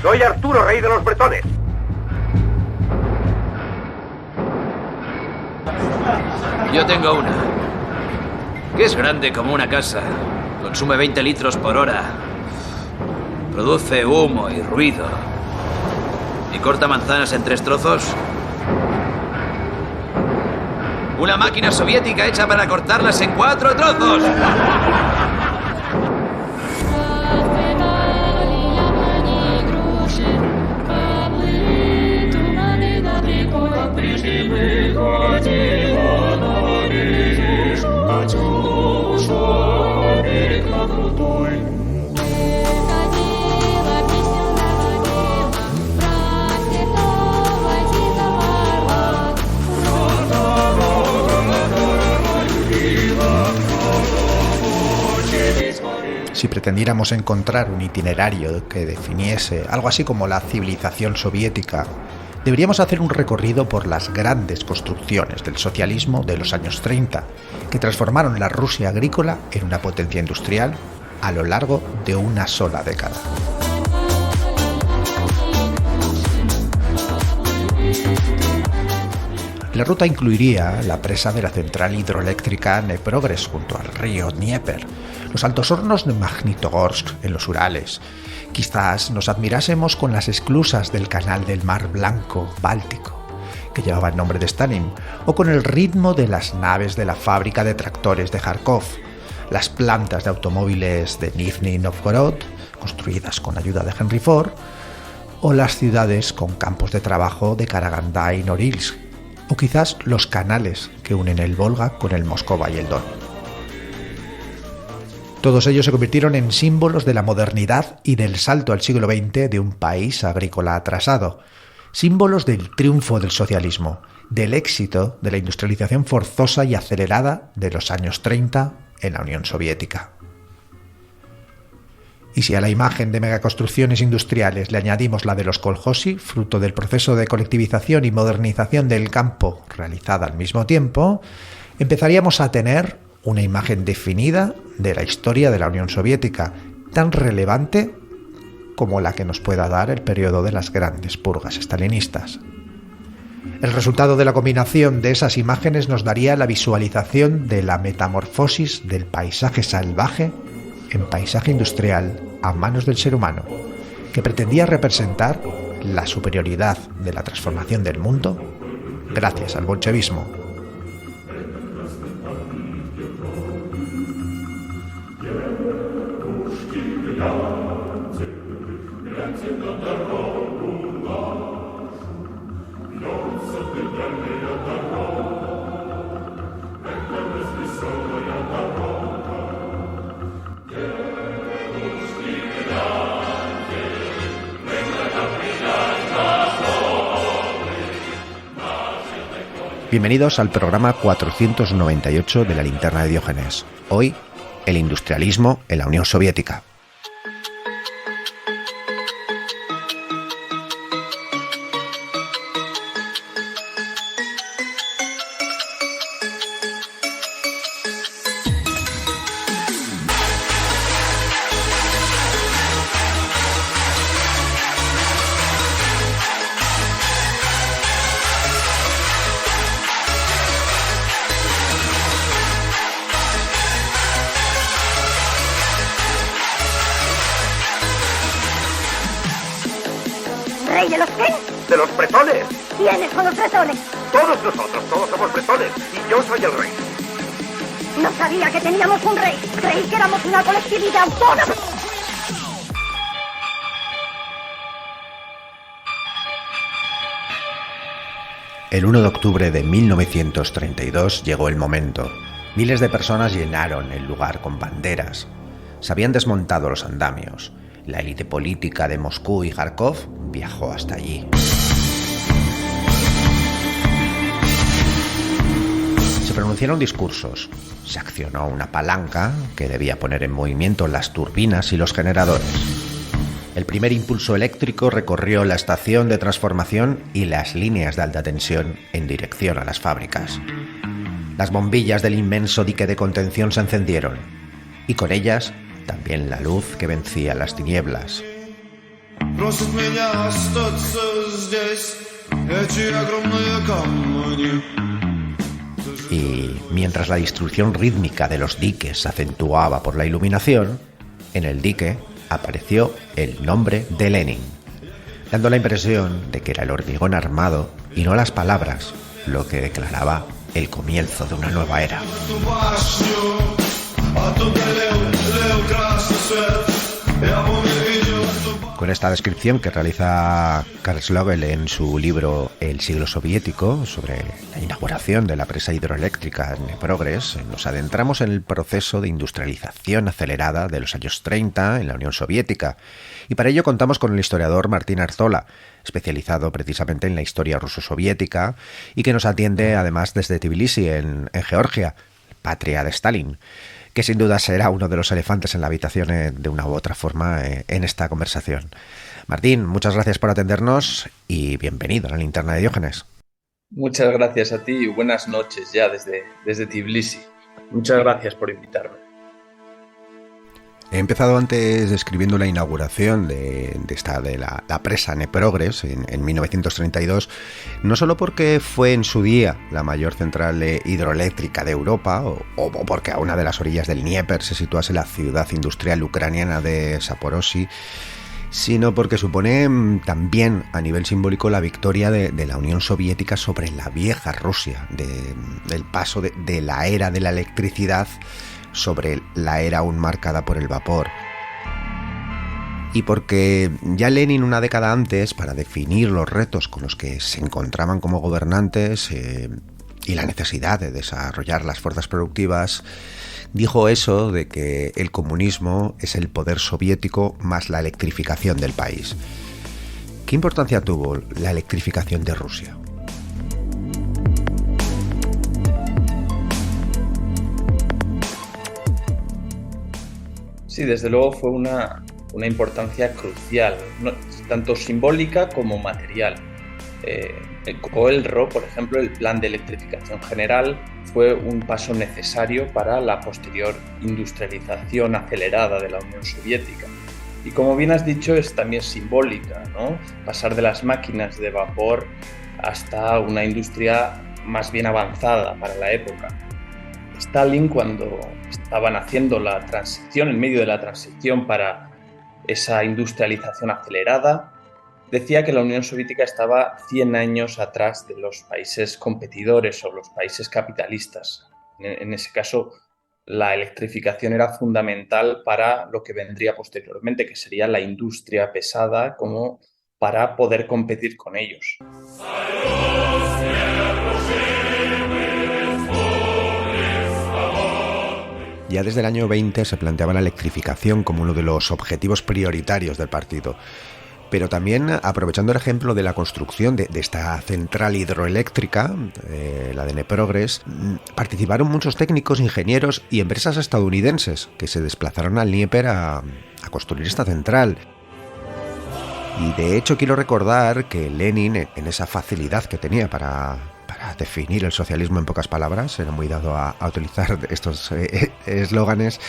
Soy Arturo, rey de los bretones. Yo tengo una, que es grande como una casa. Consume 20 litros por hora. Produce humo y ruido. ¿Y corta manzanas en 3 trozos? Una máquina soviética hecha para cortarlas en 4 trozos. Si pretendiéramos encontrar un itinerario que definiese algo así como la civilización soviética, deberíamos hacer un recorrido por las grandes construcciones del socialismo de los años 30, que transformaron la Rusia agrícola en una potencia industrial a lo largo de una sola década. La ruta incluiría la presa de la central hidroeléctrica Dneprogres junto al río Dnieper, los altos hornos de Magnitogorsk en los Urales. Quizás nos admirásemos con las esclusas del canal del Mar Blanco Báltico, que llevaba el nombre de Stalin, o con el ritmo de las naves de la fábrica de tractores de Kharkov, las plantas de automóviles de Nizhny Novgorod, construidas con ayuda de Henry Ford, o las ciudades con campos de trabajo de Karagandá y Norilsk, o quizás los canales que unen el Volga con el Moscova y el Don. Todos ellos se convirtieron en símbolos de la modernidad y del salto al siglo XX de un país agrícola atrasado, símbolos del triunfo del socialismo, del éxito de la industrialización forzosa y acelerada de los años 30 en la Unión Soviética. Y si a la imagen de megaconstrucciones industriales le añadimos la de los kolhosi, fruto del proceso de colectivización y modernización del campo realizada al mismo tiempo, empezaríamos a tener una imagen definida de la historia de la Unión Soviética, tan relevante como la que nos pueda dar el periodo de las grandes purgas estalinistas. El resultado de la combinación de esas imágenes nos daría la visualización de la metamorfosis del paisaje salvaje en paisaje industrial a manos del ser humano, que pretendía representar la superioridad de la transformación del mundo gracias al bolchevismo. Bienvenidos al programa 498 de la Linterna de Diógenes. Hoy, el industrialismo en la Unión Soviética. ¿Rey de los qué? ¡De los bretones! ¿Quiénes son los bretones? Todos nosotros, todos somos bretones. Y yo soy el rey. No sabía que teníamos un rey. Creí que éramos una colectividad autónoma. El 1 de octubre de 1932 llegó el momento. Miles de personas llenaron el lugar con banderas. Se habían desmontado los andamios. La élite política de Moscú y Kharkov viajó hasta allí. Se pronunciaron discursos. Se accionó una palanca que debía poner en movimiento las turbinas y los generadores. El primer impulso eléctrico recorrió la estación de transformación y las líneas de alta tensión en dirección a las fábricas. Las bombillas del inmenso dique de contención se encendieron, y con ellas también la luz que vencía las tinieblas. Просит меня остаться здесь эти огромные камни. Y mientras la distribución rítmica de los diques se acentuaba por la iluminación, en el dique apareció el nombre de Lenin, dando la impresión de que era el hormigón armado y no las palabras lo que declaraba el comienzo de una nueva era. Con esta descripción que realiza Karl Slogel en su libro El siglo soviético, sobre la inauguración de la presa hidroeléctrica Dneprogres, nos adentramos en el proceso de industrialización acelerada de los años 30 en la Unión Soviética. Y para ello contamos con el historiador Martín Artola, especializado precisamente en la historia ruso-soviética y que nos atiende además desde Tbilisi, en Georgia, patria de Stalin, que sin duda será uno de los elefantes en la habitación de una u otra forma en esta conversación. Martín, muchas gracias por atendernos y bienvenido a la Linterna de Diógenes. Muchas gracias a ti y buenas noches ya desde Tbilisi. Muchas gracias por invitarme. He empezado antes describiendo la inauguración de la presa Dneprogres en 1932, no solo porque fue en su día la mayor central hidroeléctrica de Europa, o porque a una de las orillas del Dnieper se situase la ciudad industrial ucraniana de Zaporozhye, sino porque supone también a nivel simbólico la victoria de la Unión Soviética sobre la vieja Rusia, del paso de la era de la electricidad sobre la era aún marcada por el vapor. Y porque ya Lenin, una década antes, para definir los retos con los que se encontraban como gobernantes y la necesidad de desarrollar las fuerzas productivas, dijo eso de que el comunismo es el poder soviético más la electrificación del país. ¿Qué importancia tuvo la electrificación de Rusia? Sí, desde luego fue una importancia crucial, tanto simbólica como material. El COELRO, por ejemplo, el Plan de Electrificación General, fue un paso necesario para la posterior industrialización acelerada de la Unión Soviética. Y como bien has dicho, es también simbólica, ¿no? Pasar de las máquinas de vapor hasta una industria más bien avanzada para la época. Stalin, cuando estaban haciendo la transición, en medio de la transición para esa industrialización acelerada, decía que la Unión Soviética estaba 100 años atrás de los países competidores o los países capitalistas. En ese caso, la electrificación era fundamental para lo que vendría posteriormente, que sería la industria pesada, como para poder competir con ellos. Ya desde el año 20 se planteaba la electrificación como uno de los objetivos prioritarios del partido. Pero también, aprovechando el ejemplo de la construcción de esta central hidroeléctrica, la de Dneprogres, participaron muchos técnicos, ingenieros y empresas estadounidenses que se desplazaron al Dnieper a construir esta central. Y de hecho quiero recordar que Lenin, en esa facilidad que tenía para definir el socialismo en pocas palabras, era muy dado a utilizar estos eslóganes,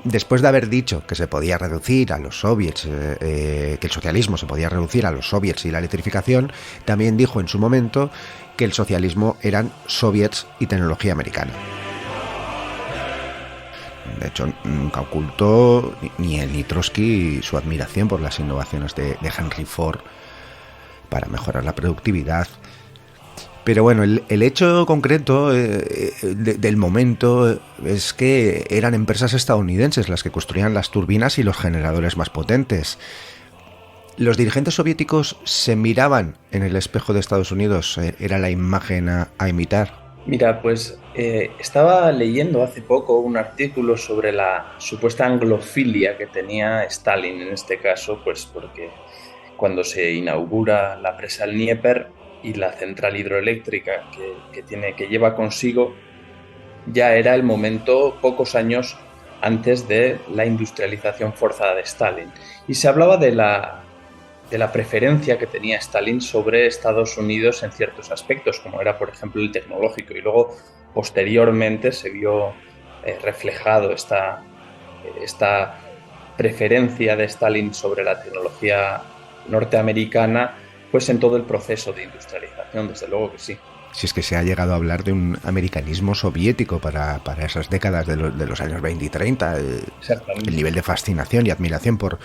después de haber dicho que se podía reducir a los soviets, que el socialismo se podía reducir a los soviets y la electrificación, también dijo en su momento que el socialismo eran soviets y tecnología americana. De hecho, nunca ocultó ni él ni Trotsky su admiración por las innovaciones de Henry Ford para mejorar la productividad. Pero bueno, el hecho concreto del momento es que eran empresas estadounidenses las que construían las turbinas y los generadores más potentes. ¿Los dirigentes soviéticos se miraban en el espejo de Estados Unidos? ¿Era la imagen a imitar? Mira, pues estaba leyendo hace poco un artículo sobre la supuesta anglofilia que tenía Stalin en este caso, pues porque cuando se inaugura la presa del Dnieper y la central hidroeléctrica que lleva consigo, ya era el momento pocos años antes de la industrialización forzada de Stalin. Y se hablaba de la preferencia que tenía Stalin sobre Estados Unidos en ciertos aspectos, como era, por ejemplo, el tecnológico. Y luego, posteriormente, se vio reflejado esta preferencia de Stalin sobre la tecnología norteamericana, pues en todo el proceso de industrialización, desde luego que sí. Si es que se ha llegado a hablar de un americanismo soviético para esas décadas de los años 20 y 30, el nivel de fascinación y admiración por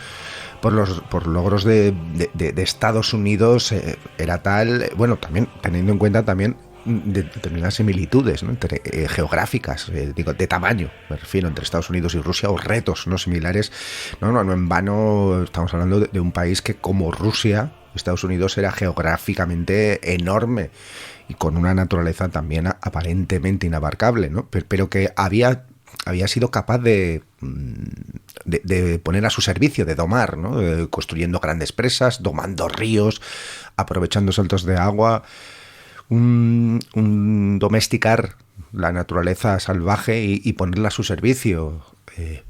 logros de Estados Unidos era tal, bueno, también teniendo en cuenta también determinadas similitudes, ¿no? Geográficas, de tamaño, me refiero, entre Estados Unidos y Rusia, o retos, ¿no?, similares. No en vano estamos hablando de un país que, como Rusia, Estados Unidos era geográficamente enorme y con una naturaleza también aparentemente inabarcable, ¿no? Pero que había sido capaz de poner a su servicio, de domar, ¿no? Construyendo grandes presas, domando ríos, aprovechando saltos de agua, un domesticar la naturaleza salvaje y ponerla a su servicio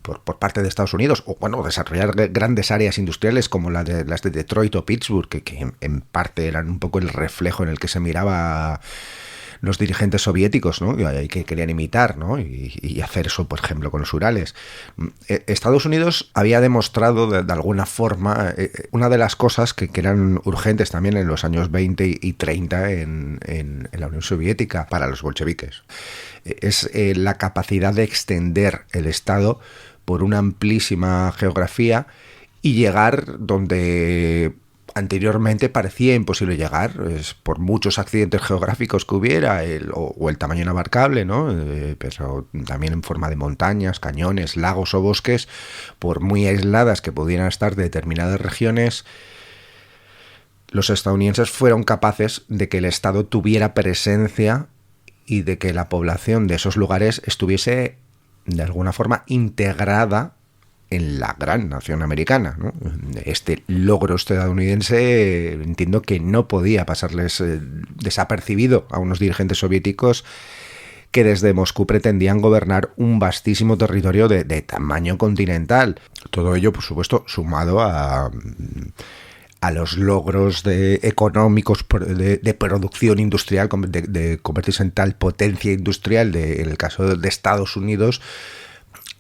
por parte de Estados Unidos, o bueno, desarrollar grandes áreas industriales como las de Detroit o Pittsburgh, que en parte eran un poco el reflejo en el que se miraba los dirigentes soviéticos, ¿no?, que querían imitar, ¿no?, y hacer eso, por ejemplo, con los Urales. Estados Unidos había demostrado de alguna forma una de las cosas que eran urgentes también en los años 20 y 30 en la Unión Soviética para los bolcheviques. Es la capacidad de extender el Estado por una amplísima geografía y llegar donde anteriormente parecía imposible llegar, por muchos accidentes geográficos que hubiera, o el tamaño inabarcable, ¿no? Pero también en forma de montañas, cañones, lagos o bosques, por muy aisladas que pudieran estar determinadas regiones, los estadounidenses fueron capaces de que el Estado tuviera presencia y de que la población de esos lugares estuviese de alguna forma integrada en la gran nación americana, ¿no? Este logro estadounidense entiendo que no podía pasarles desapercibido a unos dirigentes soviéticos que desde Moscú pretendían gobernar un vastísimo territorio de tamaño continental. Todo ello, por supuesto, sumado a los logros económicos de producción industrial, de convertirse en tal potencia industrial, en el caso de Estados Unidos,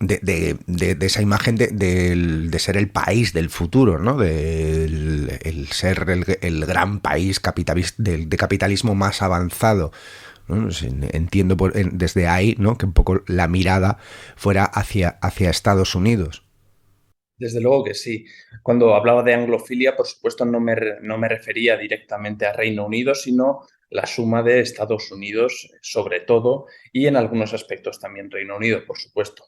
de esa imagen de ser el país del futuro, ¿no? El ser el gran país de capitalismo más avanzado, ¿no? Entiendo desde ahí, ¿no?, que un poco la mirada fuera hacia Estados Unidos. Desde luego que sí. Cuando hablaba de anglofilia, por supuesto, no me refería directamente a Reino Unido, sino la suma de Estados Unidos, sobre todo, y en algunos aspectos también Reino Unido, por supuesto.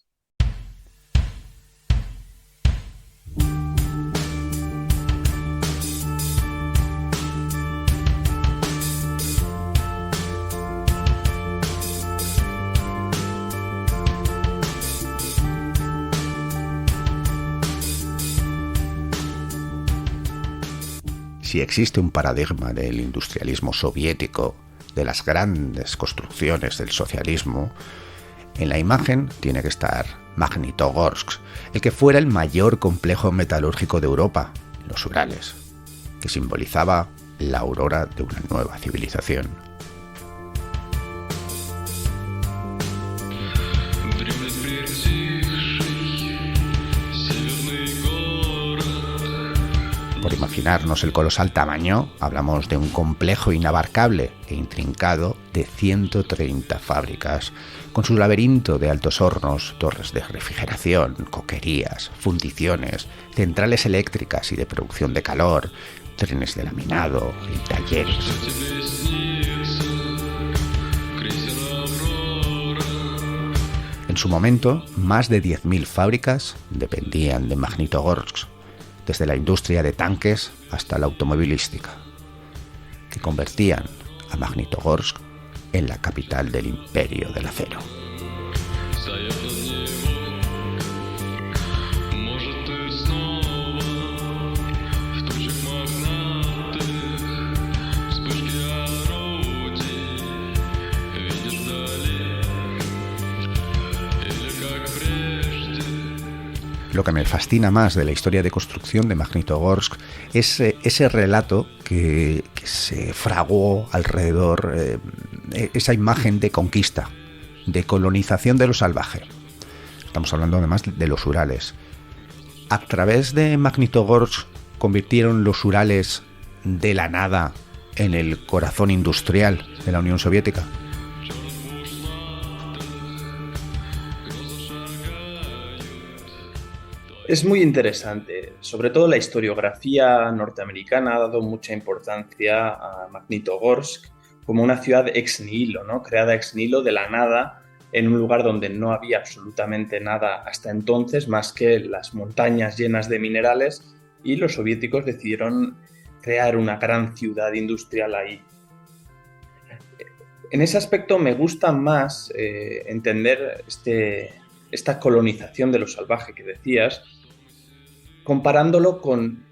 Si existe un paradigma del industrialismo soviético, de las grandes construcciones del socialismo, en la imagen tiene que estar Magnitogorsk, el que fuera el mayor complejo metalúrgico de Europa, los Urales, que simbolizaba la aurora de una nueva civilización. Por imaginarnos el colosal tamaño, hablamos de un complejo inabarcable e intrincado de 130 fábricas, con su laberinto de altos hornos, torres de refrigeración, coquerías, fundiciones, centrales eléctricas y de producción de calor, trenes de laminado y talleres. En su momento, más de 10.000 fábricas dependían de Magnitogorsk, desde la industria de tanques hasta la automovilística, que convertían a Magnitogorsk en la capital del imperio del acero. Lo que me fascina más de la historia de construcción de Magnitogorsk es ese relato que se fraguó alrededor, esa imagen de conquista, de colonización de lo salvaje. Estamos hablando además de los Urales. A través de Magnitogorsk convirtieron los Urales de la nada en el corazón industrial de la Unión Soviética? Es muy interesante. Sobre todo la historiografía norteamericana ha dado mucha importancia a Magnitogorsk como una ciudad ex nihilo, ¿no? Creada ex nihilo de la nada, en un lugar donde no había absolutamente nada hasta entonces, más que las montañas llenas de minerales, y los soviéticos decidieron crear una gran ciudad industrial ahí. En ese aspecto me gusta más entender esta colonización de lo salvaje que decías, comparándolo con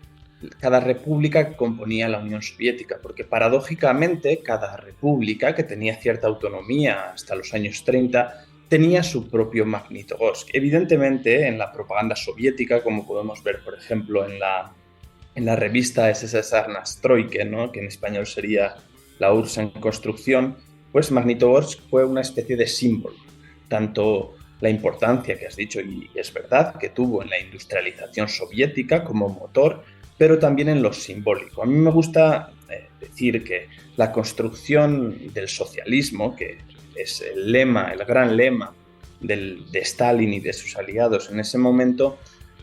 cada república que componía la Unión Soviética, porque paradójicamente cada república, que tenía cierta autonomía hasta los años 30, tenía su propio Magnitogorsk. Evidentemente, en la propaganda soviética, como podemos ver, por ejemplo, en la revista SSR Nastroike, ¿no?, que en español sería la URSS en construcción, pues Magnitogorsk fue una especie de símbolo, tanto la importancia que has dicho, y es verdad, que tuvo en la industrialización soviética como motor, pero también en lo simbólico. A mí me gusta decir que la construcción del socialismo, que es el gran lema de Stalin y de sus aliados en ese momento,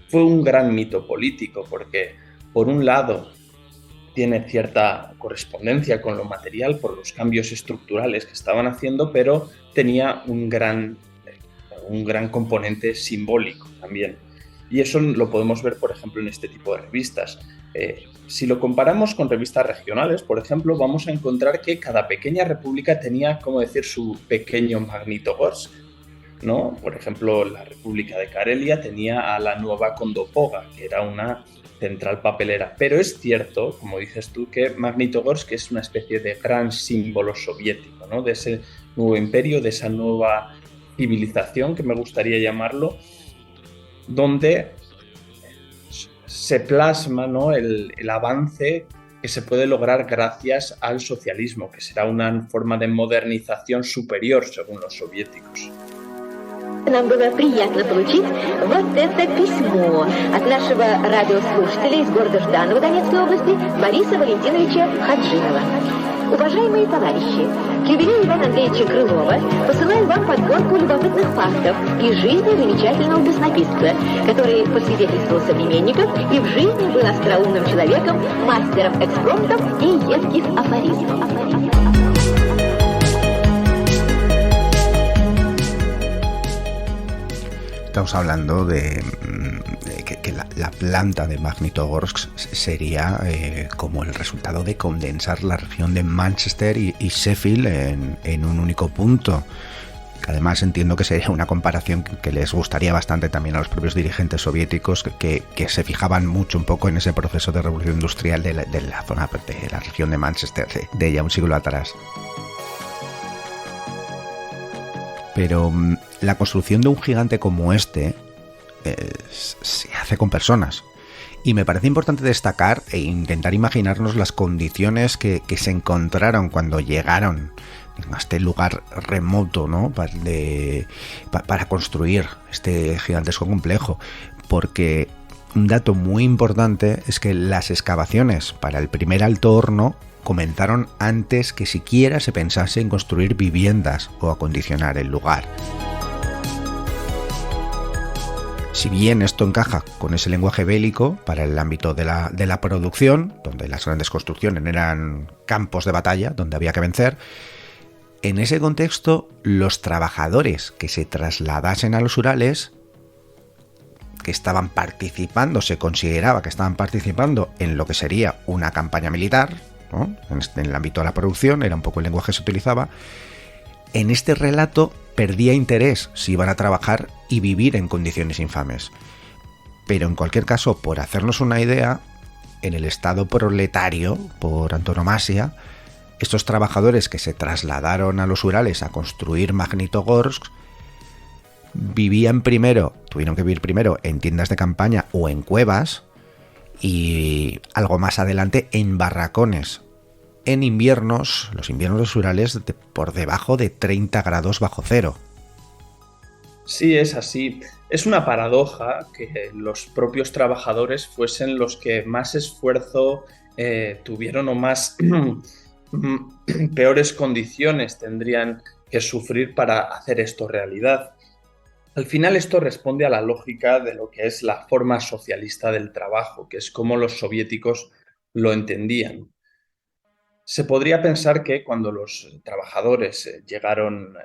fue un gran mito político, porque por un lado tiene cierta correspondencia con lo material por los cambios estructurales que estaban haciendo, pero tenía un gran componente simbólico también. Y eso lo podemos ver, por ejemplo, en este tipo de revistas. Si lo comparamos con revistas regionales, por ejemplo, vamos a encontrar que cada pequeña república tenía, su pequeño Magnitogorsk, ¿no? Por ejemplo, la República de Karelia tenía a la Nueva Kondopoga, que era una central papelera. Pero es cierto, como dices tú, que Magnitogorsk es una especie de gran símbolo soviético, ¿no?, de ese nuevo imperio, de esa nueva civilización, que me gustaría llamarlo, donde se plasma, ¿no?, el avance que se puede lograr gracias al socialismo, que será una forma de modernización superior según los soviéticos. Нам было приятно получить вот это письмо от нашего радиослушателя из города Жданово Донецкой области Бориса Валентиновича Хаджинова. Уважаемые товарищи, к юбилею Ивана Андреевича Крылова посылаю вам подборку любопытных фактов из жизни замечательного баснописца, который, по свидетельству современников, и в жизни был остроумным человеком, мастером экспромтов и едких афоризмов. Estamos hablando de que la planta de Magnitogorsk sería como el resultado de condensar la región de Manchester y Sheffield en un único punto. Que además entiendo que sería una comparación que les gustaría bastante también a los propios dirigentes soviéticos, que se fijaban mucho un poco en ese proceso de revolución industrial de la zona de la región de Manchester de ya un siglo atrás. Pero la construcción de un gigante como este se hace con personas. Y me parece importante destacar e intentar imaginarnos las condiciones que se encontraron cuando llegaron a este lugar remoto, ¿no?, para construir este gigantesco complejo. Porque un dato muy importante es que las excavaciones para el primer alto horno comenzaron antes que siquiera se pensase en construir viviendas o acondicionar el lugar. Si bien esto encaja con ese lenguaje bélico para el ámbito de la producción, donde las grandes construcciones eran campos de batalla donde había que vencer, en ese contexto los trabajadores que se trasladasen a los Urales, que estaban participando, se consideraba que estaban participando en lo que sería una campaña militar, ¿no?, en el ámbito de la producción, era un poco el lenguaje que se utilizaba. En este relato perdía interés si iban a trabajar y vivir en condiciones infames. Pero en cualquier caso, por hacernos una idea, en el estado proletario, por antonomasia, estos trabajadores que se trasladaron a los Urales a construir Magnitogorsk tuvieron que vivir primero en tiendas de campaña o en cuevas, y algo más adelante en barracones, en los inviernos de los Urales por debajo de 30 grados bajo cero. Sí, es así. Es una paradoja que los propios trabajadores fuesen los que más esfuerzo tuvieron o más peores condiciones tendrían que sufrir para hacer esto realidad. Al final esto responde a la lógica de lo que es la forma socialista del trabajo, que es como los soviéticos lo entendían. Se podría pensar que cuando los trabajadores llegaron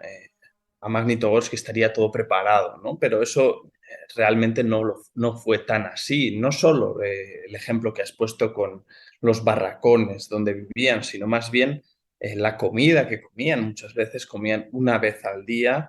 a Magnitogorsk estaría todo preparado, ¿no? Pero eso realmente no fue tan así. No solo el ejemplo que has puesto con los barracones donde vivían, sino más bien la comida que comían. Muchas veces comían una vez al día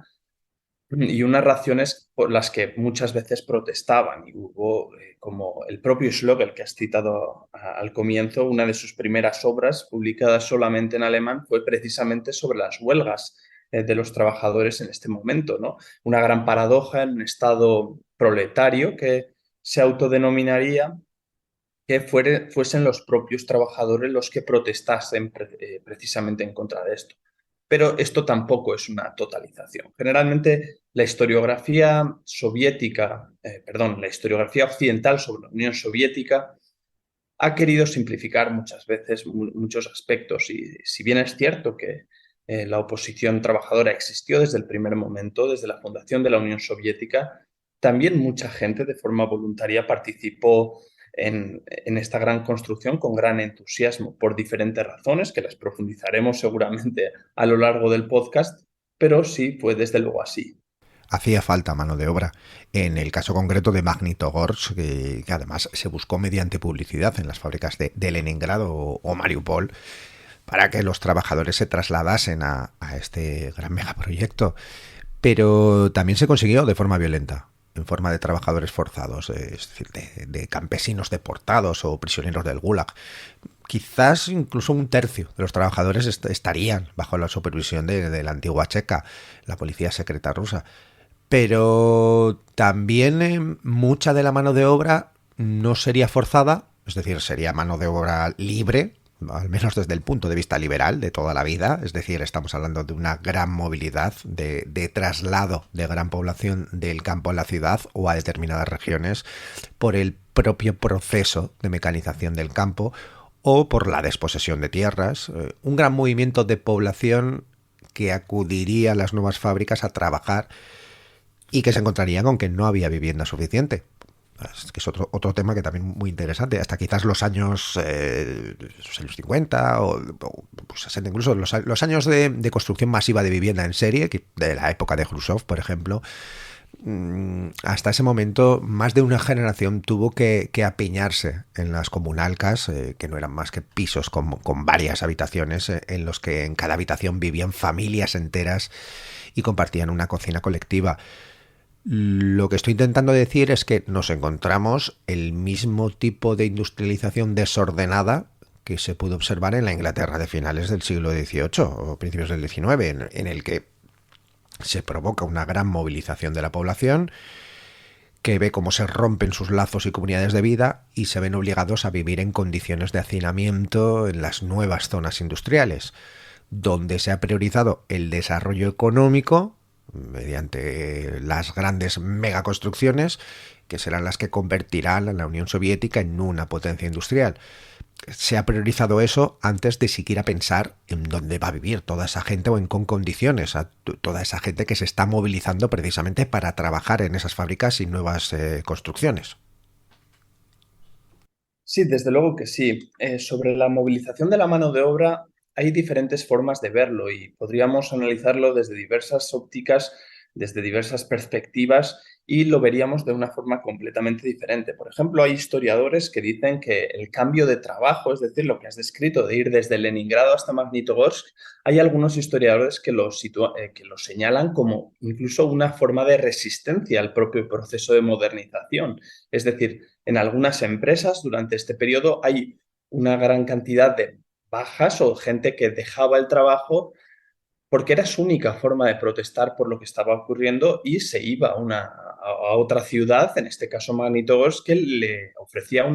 y unas raciones por las que muchas veces protestaban. Y hubo, como el propio Schlegel, que has citado al comienzo, una de sus primeras obras, publicadas solamente en alemán, fue precisamente sobre las huelgas de los trabajadores en este momento, ¿no? Una gran paradoja en un estado proletario que se autodenominaría que fuesen los propios trabajadores los que protestasen precisamente en contra de esto. Pero esto tampoco es una totalización. Generalmente la historiografía soviética, la historiografía occidental sobre la Unión Soviética ha querido simplificar muchas veces muchos aspectos y si bien es cierto que la oposición trabajadora existió desde el primer momento, desde la fundación de la Unión Soviética, también mucha gente de forma voluntaria participó en esta gran construcción con gran entusiasmo por diferentes razones que las profundizaremos seguramente a lo largo del podcast, pero sí fue desde luego así. Hacía falta mano de obra. En el caso concreto de Magnitogorsk, que además se buscó mediante publicidad en las fábricas de Leningrado o Mariupol, para que los trabajadores se trasladasen a este gran megaproyecto. Pero también se consiguió de forma violenta, en forma de trabajadores forzados, es decir, de campesinos deportados o prisioneros del Gulag. Quizás incluso un tercio de los trabajadores estarían bajo la supervisión de la antigua Checa, la policía secreta rusa. Pero también mucha de la mano de obra no sería forzada, es decir, sería mano de obra libre, al menos desde el punto de vista liberal de toda la vida, es decir, estamos hablando de una gran movilidad, de traslado de gran población del campo a la ciudad o a determinadas regiones por el propio proceso de mecanización del campo o por la desposesión de tierras, un gran movimiento de población que acudiría a las nuevas fábricas a trabajar y que se encontraría con que no había vivienda suficiente. Es que es otro tema que también muy interesante. Hasta quizás los años 50 o 60, incluso los años de construcción masiva de vivienda en serie, de la época de Khrushchev, por ejemplo, hasta ese momento más de una generación tuvo que apiñarse en las comunalcas, que no eran más que pisos con varias habitaciones, en los que en cada habitación vivían familias enteras y compartían una cocina colectiva. Lo que estoy intentando decir es que nos encontramos el mismo tipo de industrialización desordenada que se pudo observar en la Inglaterra de finales del siglo XVIII o principios del XIX, en el que se provoca una gran movilización de la población que ve cómo se rompen sus lazos y comunidades de vida y se ven obligados a vivir en condiciones de hacinamiento en las nuevas zonas industriales, donde se ha priorizado el desarrollo económico mediante las grandes megaconstrucciones, que serán las que convertirán a la Unión Soviética en una potencia industrial. Se ha priorizado eso antes de siquiera pensar en dónde va a vivir toda esa gente o en qué condiciones, a toda esa gente que se está movilizando precisamente para trabajar en esas fábricas y nuevas construcciones. Sí, desde luego que sí. Sobre la movilización de la mano de obra hay diferentes formas de verlo y podríamos analizarlo desde diversas ópticas, desde diversas perspectivas y lo veríamos de una forma completamente diferente. Por ejemplo, hay historiadores que dicen que el cambio de trabajo, es decir, lo que has descrito de ir desde Leningrado hasta Magnitogorsk, hay algunos historiadores que lo señalan como incluso una forma de resistencia al propio proceso de modernización. Es decir, en algunas empresas durante este periodo hay una gran cantidad de bajas o gente que dejaba el trabajo porque era su única forma de protestar por lo que estaba ocurriendo y se iba a otra ciudad, en este caso Magnitogorsk, que le ofrecía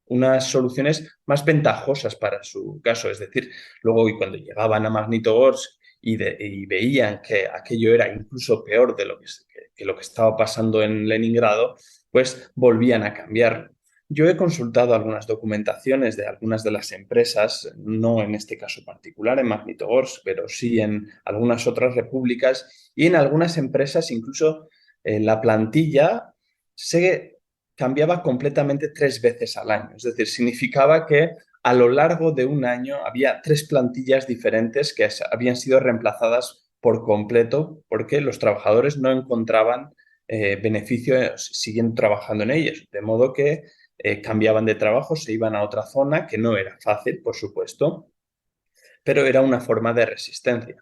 unas soluciones más ventajosas para su caso. Es decir, luego y cuando llegaban a Magnitogorsk y veían que aquello era incluso peor de lo que estaba pasando en Leningrado, pues volvían a cambiar. Yo he consultado algunas documentaciones de algunas de las empresas, no en este caso particular, en Magnitogorsk, pero sí en algunas otras repúblicas, y en algunas empresas incluso la plantilla se cambiaba completamente 3 veces al año. Es decir, significaba que a lo largo de un año había 3 plantillas diferentes que habían sido reemplazadas por completo porque los trabajadores no encontraban beneficio siguiendo trabajando en ellas. De modo que cambiaban de trabajo, se iban a otra zona, que no era fácil, por supuesto, pero era una forma de resistencia.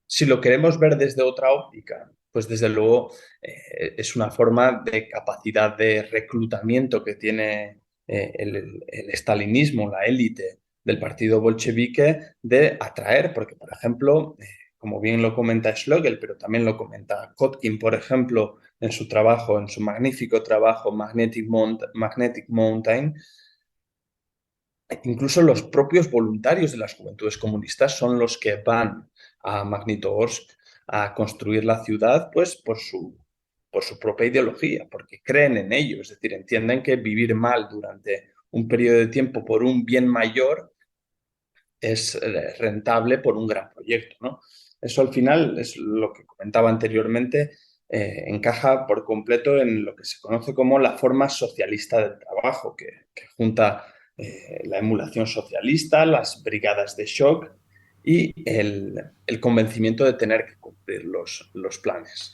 Si lo queremos ver desde otra óptica, pues desde luego es una forma de capacidad de reclutamiento que tiene el stalinismo, la élite del partido bolchevique, de atraer, porque por ejemplo, como bien lo comenta Schlegel, pero también lo comenta Kotkin, por ejemplo, en su trabajo, en su magnífico trabajo Magnetic Mountain, incluso los propios voluntarios de las juventudes comunistas son los que van a Magnitogorsk a construir la ciudad, pues por su propia ideología, porque creen en ello, es decir, entienden que vivir mal durante un periodo de tiempo por un bien mayor es rentable por un gran proyecto, ¿no? Eso al final es lo que comentaba anteriormente, encaja por completo en lo que se conoce como la forma socialista del trabajo, que junta la emulación socialista, las brigadas de shock y el convencimiento de tener que cumplir los planes.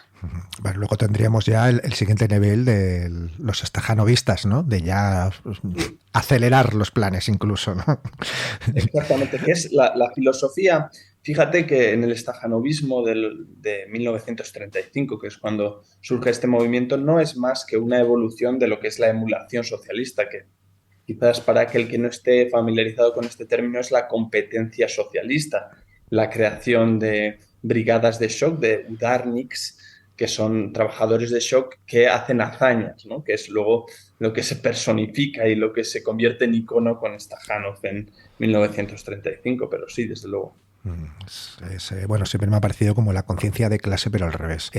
Bueno, luego tendríamos ya el siguiente nivel de los stajanovistas, ¿no? De ya acelerar los planes incluso, ¿no? Exactamente, que es la filosofía. Fíjate que en el stajanovismo de 1935, que es cuando surge este movimiento, no es más que una evolución de lo que es la emulación socialista, que quizás para aquel que no esté familiarizado con este término es la competencia socialista, la creación de brigadas de shock, de udarniks, que son trabajadores de shock que hacen hazañas, ¿no? Que es luego lo que se personifica y lo que se convierte en icono con Stajanov en 1935, pero sí, desde luego. Bueno, siempre me ha parecido como la conciencia de clase, pero al revés.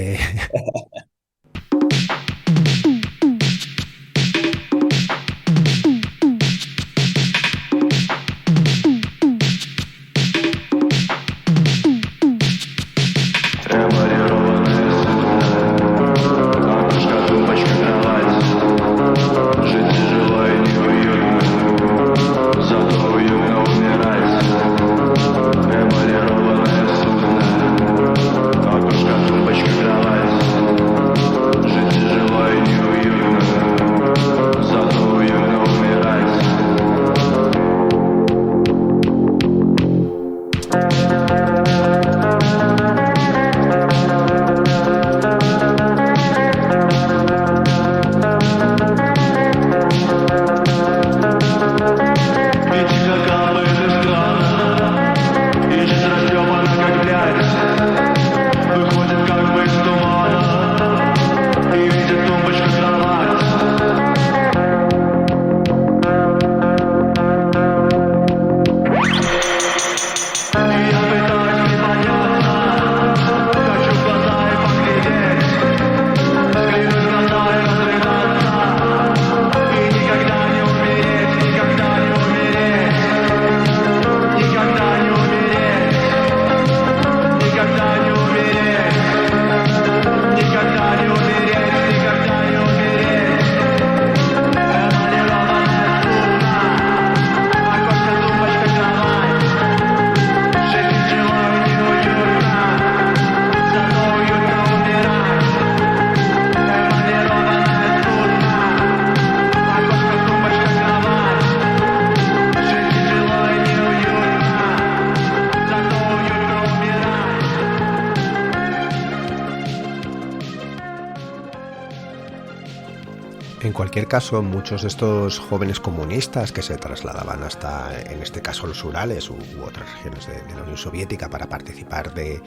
En cualquier caso, muchos de estos jóvenes comunistas que se trasladaban hasta, en este caso, los Urales u otras regiones de la Unión Soviética para participar de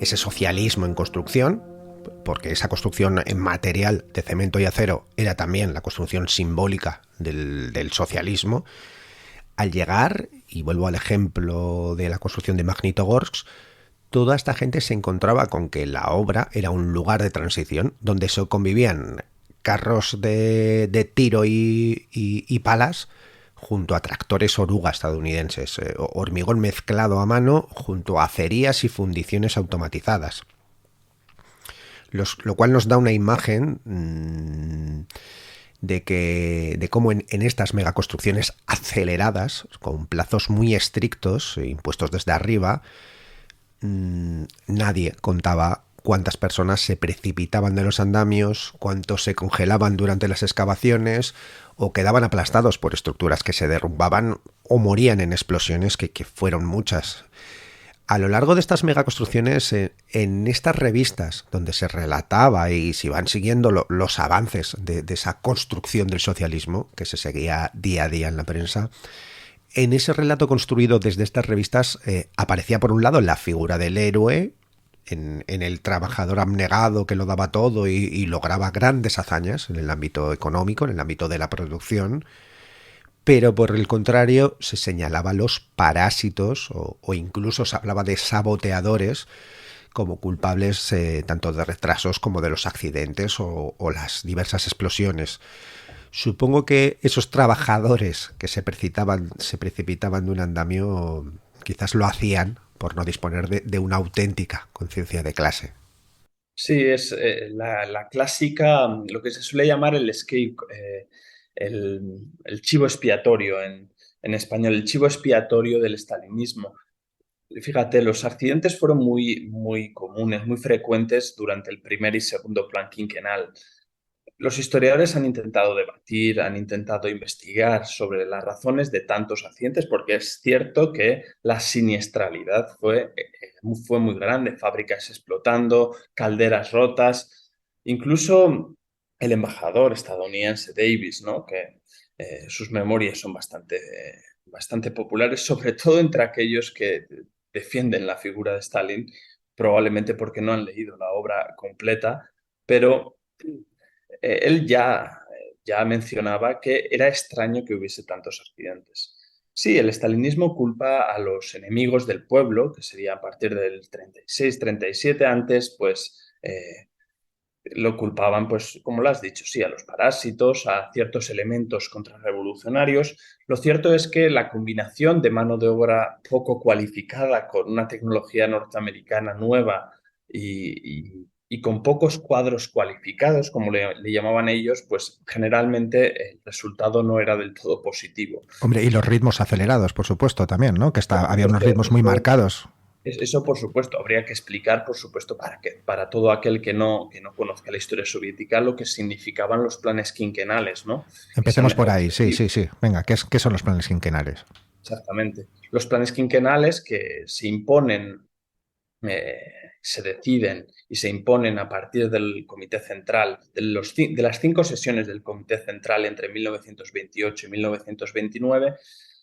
ese socialismo en construcción, porque esa construcción en material de cemento y acero era también la construcción simbólica del socialismo, al llegar, y vuelvo al ejemplo de la construcción de Magnitogorsk, toda esta gente se encontraba con que la obra era un lugar de transición donde se convivían carros de tiro y palas junto a tractores oruga estadounidenses, hormigón mezclado a mano junto a acerías y fundiciones automatizadas. Lo cual nos da una imagen de cómo en estas megaconstrucciones aceleradas, con plazos muy estrictos, impuestos desde arriba, nadie contaba cuántas personas se precipitaban de los andamios, cuántos se congelaban durante las excavaciones o quedaban aplastados por estructuras que se derrumbaban o morían en explosiones, que fueron muchas. A lo largo de estas megaconstrucciones, en estas revistas donde se relataba y se iban siguiendo los avances de esa construcción del socialismo, que se seguía día a día en la prensa, en ese relato construido desde estas revistas aparecía por un lado la figura del héroe, en el trabajador abnegado que lo daba todo y lograba grandes hazañas en el ámbito económico, en el ámbito de la producción, pero por el contrario se señalaba los parásitos o incluso se hablaba de saboteadores como culpables tanto de retrasos como de los accidentes o las diversas explosiones. Supongo que esos trabajadores que se precipitaban de un andamio quizás lo hacían por no disponer de una auténtica conciencia de clase. Sí, es la clásica, lo que se suele llamar el el chivo expiatorio en español, el chivo expiatorio del estalinismo. Fíjate, los accidentes fueron muy comunes, muy frecuentes durante el primer y segundo plan quinquenal. Los historiadores han intentado debatir, han intentado investigar sobre las razones de tantos accidentes, porque es cierto que la siniestralidad fue muy grande, fábricas explotando, calderas rotas, incluso el embajador estadounidense Davis, ¿no? Que sus memorias son bastante populares, sobre todo entre aquellos que defienden la figura de Stalin, probablemente porque no han leído la obra completa, pero él ya mencionaba que era extraño que hubiese tantos accidentes. Sí, el estalinismo culpa a los enemigos del pueblo, que sería a partir del 36-37, antes pues lo culpaban, pues como lo has dicho, sí, a los parásitos, a ciertos elementos contrarrevolucionarios. Lo cierto es que la combinación de mano de obra poco cualificada con una tecnología norteamericana nueva y con pocos cuadros cualificados, como le llamaban ellos, pues generalmente el resultado no era del todo positivo. Hombre, y los ritmos acelerados, por supuesto, también, ¿no? Había unos ritmos muy marcados. Eso, por supuesto, habría que explicar, por supuesto, para todo aquel que no conozca la historia soviética, lo que significaban los planes quinquenales, ¿no? Empecemos por ahí, sí. Venga, ¿qué son los planes quinquenales? Exactamente. Los planes quinquenales que se imponen, se deciden y se imponen a partir del Comité Central, de las 5 sesiones del Comité Central entre 1928 y 1929,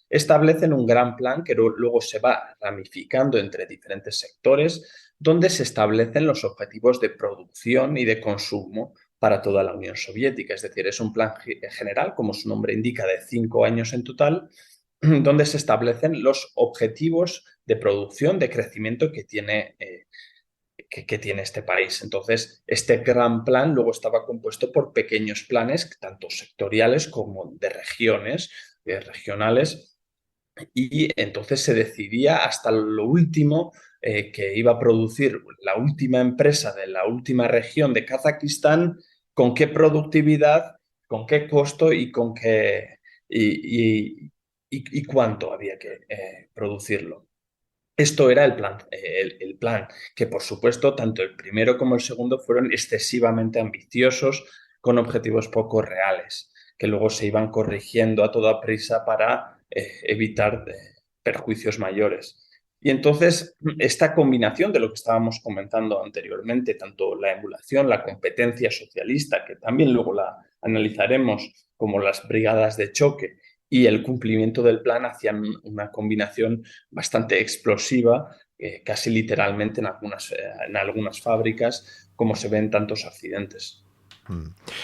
establecen un gran plan que luego se va ramificando entre diferentes sectores, donde se establecen los objetivos de producción y de consumo para toda la Unión Soviética. Es decir, es un plan general, como su nombre indica, de 5 años en total, donde se establecen los objetivos de producción, de crecimiento que tiene este país. Entonces, este gran plan luego estaba compuesto por pequeños planes, tanto sectoriales como de regiones, regionales, y entonces se decidía hasta lo último que iba a producir la última empresa de la última región de Kazajistán, con qué productividad, con qué costo y con qué y cuánto había que producirlo. Esto era el plan, que por supuesto tanto el primero como el segundo fueron excesivamente ambiciosos, con objetivos poco reales, que luego se iban corrigiendo a toda prisa para evitar perjuicios mayores. Y entonces esta combinación de lo que estábamos comentando anteriormente, tanto la emulación, la competencia socialista, que también luego la analizaremos, como las brigadas de choque, y el cumplimiento del plan hacían una combinación bastante explosiva, casi literalmente en algunas fábricas, como se ven tantos accidentes.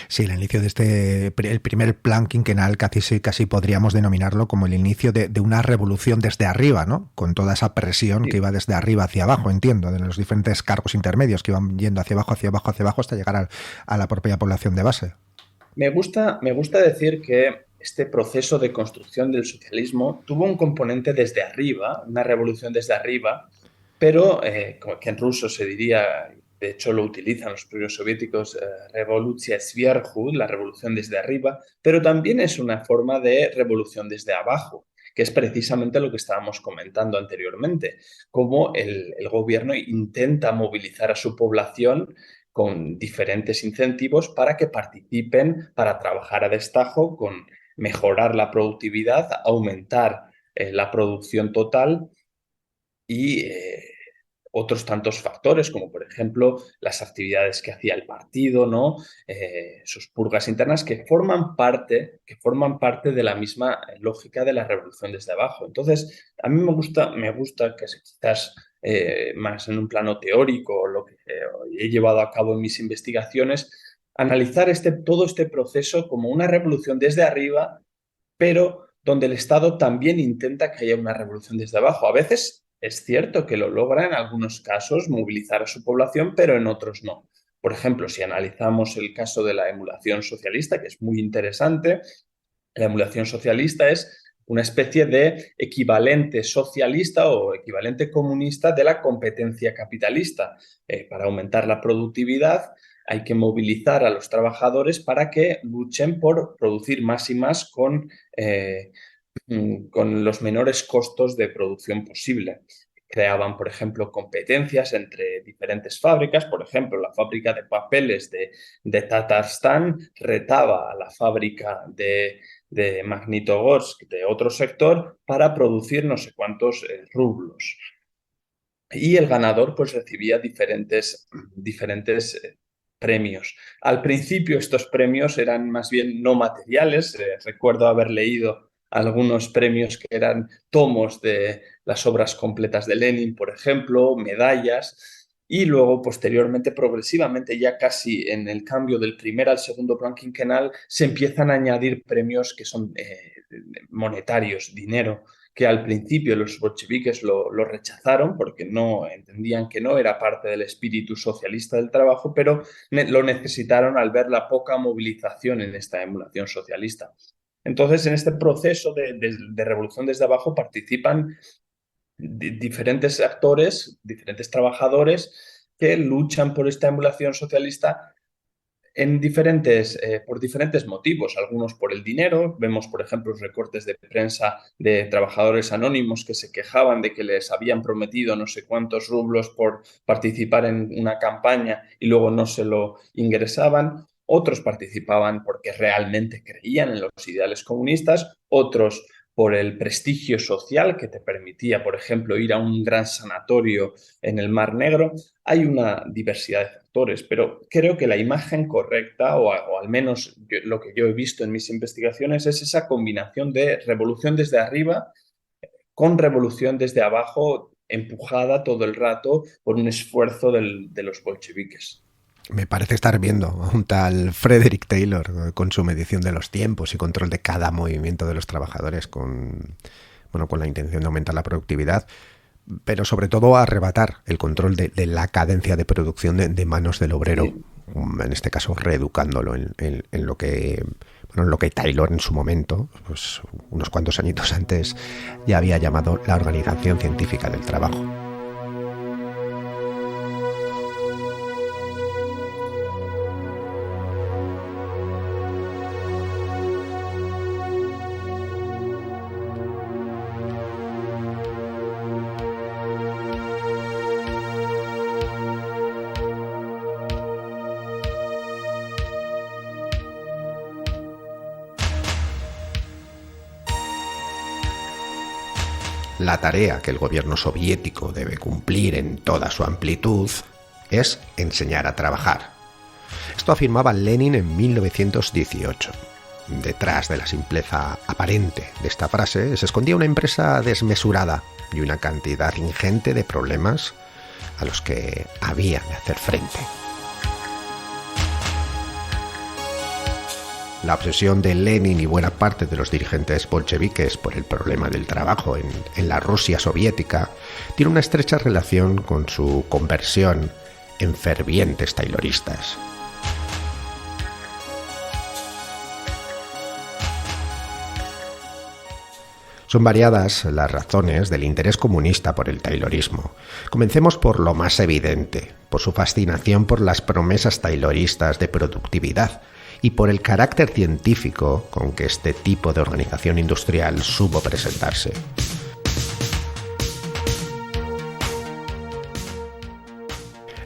Sí, el inicio de el primer plan quinquenal casi podríamos denominarlo como el inicio de una revolución desde arriba, ¿no? Con toda esa presión que iba desde arriba hacia abajo, entiendo, de los diferentes cargos intermedios que iban yendo hacia abajo, hasta llegar a la propia población de base. Me gusta decir que este proceso de construcción del socialismo tuvo un componente desde arriba, una revolución desde arriba, pero que en ruso se diría, de hecho lo utilizan los propios soviéticos, revolucia sverhu, la revolución desde arriba, pero también es una forma de revolución desde abajo, que es precisamente lo que estábamos comentando anteriormente, cómo el gobierno intenta movilizar a su población con diferentes incentivos para que participen, para trabajar a destajo, con mejorar la productividad, aumentar la producción total y otros tantos factores, como por ejemplo las actividades que hacía el partido, ¿no? Sus purgas internas que forman parte de la misma lógica de la revolución desde abajo. Entonces, a mí me gusta que quizás más en un plano teórico, lo que he llevado a cabo en mis investigaciones, analizar todo este proceso como una revolución desde arriba, pero donde el Estado también intenta que haya una revolución desde abajo. A veces es cierto que lo logra en algunos casos movilizar a su población, pero en otros no. Por ejemplo, si analizamos el caso de la emulación socialista, que es muy interesante, la emulación socialista es una especie de equivalente socialista o equivalente comunista de la competencia capitalista. Para aumentar la productividad hay que movilizar a los trabajadores para que luchen por producir más y más con los menores costos de producción posible. Creaban, por ejemplo, competencias entre diferentes fábricas. Por ejemplo, la fábrica de papeles de Tatarstan retaba a la fábrica de Magnitogorsk de otro sector para producir no sé cuántos rublos. Y el ganador pues recibía diferentes premios. Al principio estos premios eran más bien no materiales. Recuerdo haber leído algunos premios que eran tomos de las obras completas de Lenin, por ejemplo, medallas, y luego posteriormente, progresivamente, ya casi en el cambio del primer al segundo plan quinquenal, se empiezan a añadir premios que son monetarios, dinero, que al principio los bolcheviques lo rechazaron porque no entendían que no era parte del espíritu socialista del trabajo, pero lo necesitaron al ver la poca movilización en esta emulación socialista. Entonces, en este proceso de revolución desde abajo participan diferentes actores, diferentes trabajadores que luchan por esta emulación socialista por diferentes motivos, algunos por el dinero. Vemos, por ejemplo, los recortes de prensa de trabajadores anónimos que se quejaban de que les habían prometido no sé cuántos rublos por participar en una campaña y luego no se lo ingresaban. Otros participaban porque realmente creían en los ideales comunistas, otros por el prestigio social que te permitía, por ejemplo, ir a un gran sanatorio en el Mar Negro. Hay una diversidad de factores, pero creo que la imagen correcta, o al menos lo que yo he visto en mis investigaciones, es esa combinación de revolución desde arriba con revolución desde abajo, empujada todo el rato por un esfuerzo de los bolcheviques. Me parece estar viendo a un tal Frederick Taylor con su medición de los tiempos y control de cada movimiento de los trabajadores con la intención de aumentar la productividad, pero sobre todo arrebatar el control de la cadencia de producción de manos del obrero, sí. En este caso reeducándolo en lo que Taylor en su momento, pues unos cuantos añitos antes, ya había llamado la Organización Científica del Trabajo. La tarea que el gobierno soviético debe cumplir en toda su amplitud es enseñar a trabajar. Esto afirmaba Lenin en 1918. Detrás de la simpleza aparente de esta frase se escondía una empresa desmesurada y una cantidad ingente de problemas a los que había de hacer frente. La obsesión de Lenin y buena parte de los dirigentes bolcheviques por el problema del trabajo en la Rusia soviética tiene una estrecha relación con su conversión en fervientes tayloristas. Son variadas las razones del interés comunista por el taylorismo. Comencemos por lo más evidente, por su fascinación por las promesas tayloristas de productividad y por el carácter científico con que este tipo de organización industrial supo presentarse.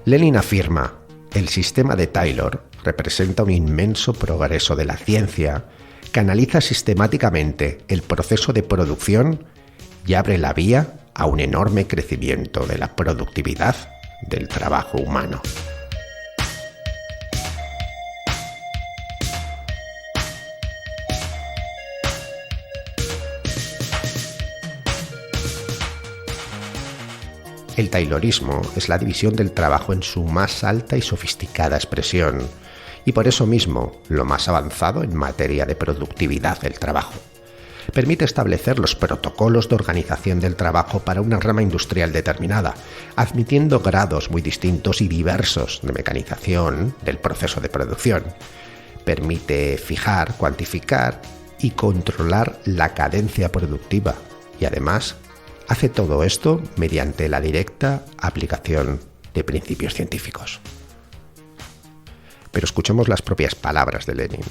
Lenin afirma: el sistema de Taylor representa un inmenso progreso de la ciencia que analiza sistemáticamente el proceso de producción y abre la vía a un enorme crecimiento de la productividad del trabajo humano. El taylorismo es la división del trabajo en su más alta y sofisticada expresión, y por eso mismo lo más avanzado en materia de productividad del trabajo. Permite establecer los protocolos de organización del trabajo para una rama industrial determinada, admitiendo grados muy distintos y diversos de mecanización del proceso de producción. Permite fijar, cuantificar y controlar la cadencia productiva y además hace todo esto mediante la directa aplicación de principios científicos. Pero escuchemos las propias palabras de Lenin.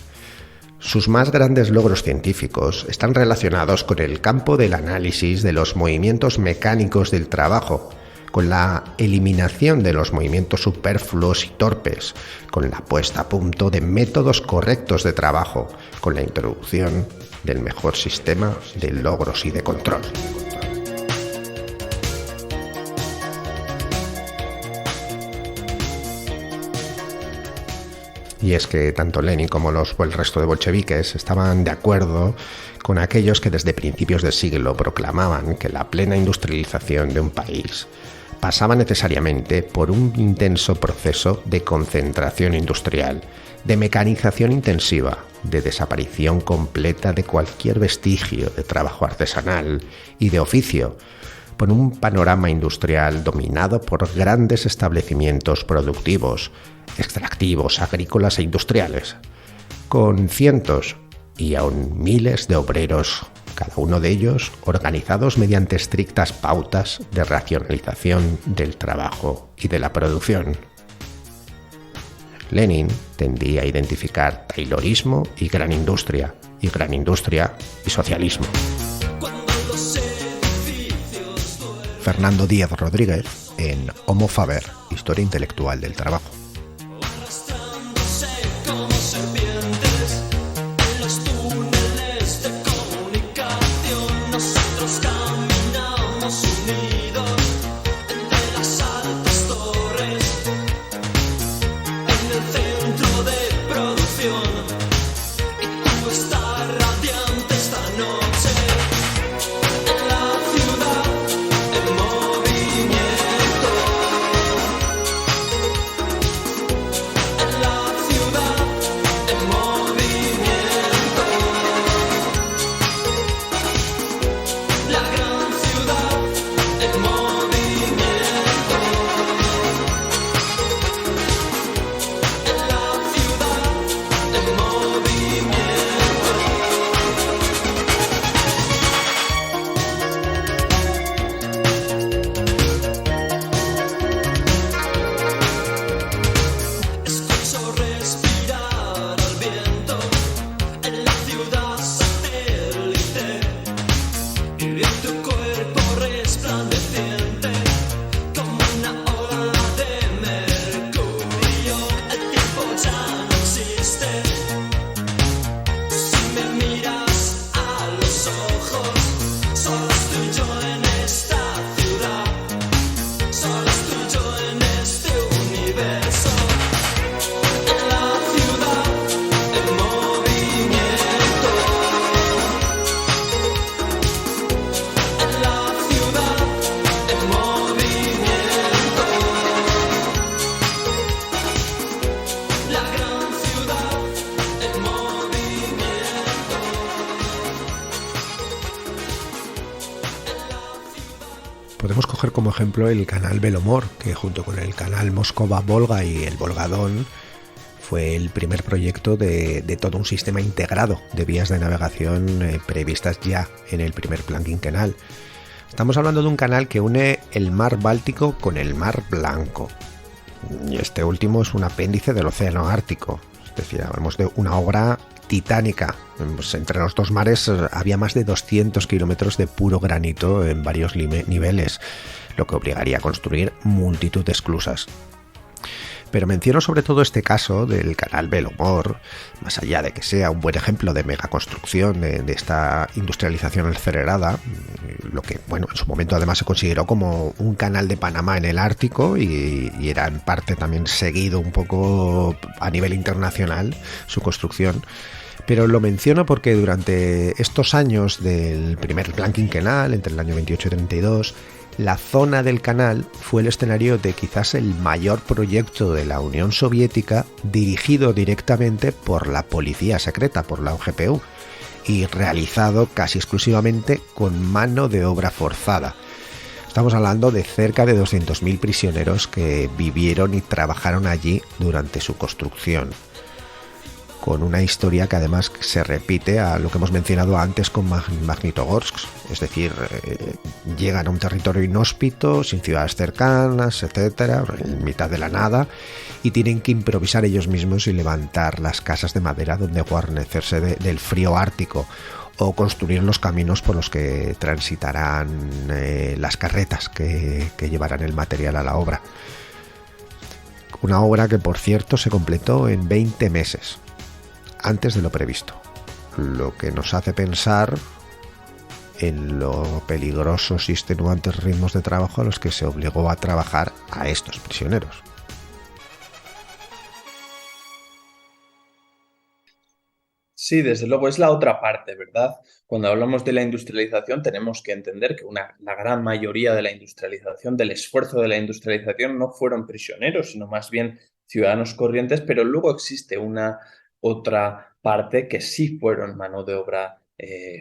Sus más grandes logros científicos están relacionados con el campo del análisis de los movimientos mecánicos del trabajo, con la eliminación de los movimientos superfluos y torpes, con la puesta a punto de métodos correctos de trabajo, con la introducción del mejor sistema de logros y de control. Y es que tanto Lenin como el resto de bolcheviques estaban de acuerdo con aquellos que desde principios del siglo proclamaban que la plena industrialización de un país pasaba necesariamente por un intenso proceso de concentración industrial, de mecanización intensiva, de desaparición completa de cualquier vestigio de trabajo artesanal y de oficio, por un panorama industrial dominado por grandes establecimientos productivos, extractivos, agrícolas e industriales, con cientos y aún miles de obreros, cada uno de ellos organizados mediante estrictas pautas de racionalización del trabajo y de la producción. Lenin tendía a identificar taylorismo y gran industria y socialismo. Fernando Díaz Rodríguez en Homo Faber, Historia intelectual del trabajo. Podemos coger como ejemplo el canal Belomor, que junto con el canal Moscova-Volga y el Volga-Don fue el primer proyecto de todo un sistema integrado de vías de navegación previstas ya en el primer plan quinquenal. Estamos hablando de un canal que une el mar Báltico con el mar Blanco. Y este último es un apéndice del Océano Ártico. Es decir, hablamos de una obra titánica. Pues entre los dos mares había más de 200 kilómetros de puro granito en varios niveles, lo que obligaría a construir multitud de esclusas. Pero menciono sobre todo este caso del canal Belomor, más allá de que sea un buen ejemplo de megaconstrucción de esta industrialización acelerada, lo que en su momento además se consideró como un canal de Panamá en el Ártico y era en parte también seguido un poco a nivel internacional su construcción. Pero lo menciono porque durante estos años del primer plan quinquenal, entre el año 28 y 32, la zona del canal fue el escenario de quizás el mayor proyecto de la Unión Soviética dirigido directamente por la policía secreta, por la OGPU, y realizado casi exclusivamente con mano de obra forzada. Estamos hablando de cerca de 200.000 prisioneros que vivieron y trabajaron allí durante su construcción, con una historia que además se repite a lo que hemos mencionado antes con Magnitogorsk, es decir, llegan a un territorio inhóspito, sin ciudades cercanas, etcétera, en mitad de la nada, y tienen que improvisar ellos mismos y levantar las casas de madera donde guarnecerse del frío ártico, o construir los caminos por los que transitarán las carretas que llevarán el material a la obra. Una obra que, por cierto, se completó en 20 meses. Antes de lo previsto, lo que nos hace pensar en los peligrosos y extenuantes ritmos de trabajo a los que se obligó a trabajar a estos prisioneros. Sí, desde luego es la otra parte, ¿verdad? Cuando hablamos de la industrialización tenemos que entender que la gran mayoría de la industrialización, del esfuerzo de la industrialización, no fueron prisioneros, sino más bien ciudadanos corrientes, pero luego existe una otra parte que sí fueron mano de obra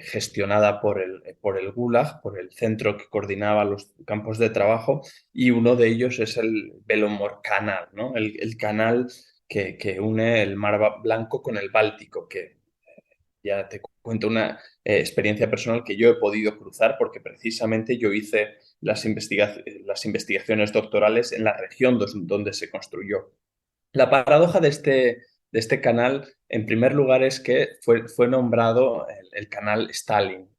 gestionada por el Gulag, por el centro que coordinaba los campos de trabajo, y uno de ellos es el Belomor Canal, ¿no? El canal que une el Mar Blanco con el Báltico, que ya te cuento una experiencia personal que yo he podido cruzar porque precisamente yo hice las investigaciones doctorales en la región donde se construyó. La paradoja de este canal, en primer lugar, es que fue nombrado el canal Stalin.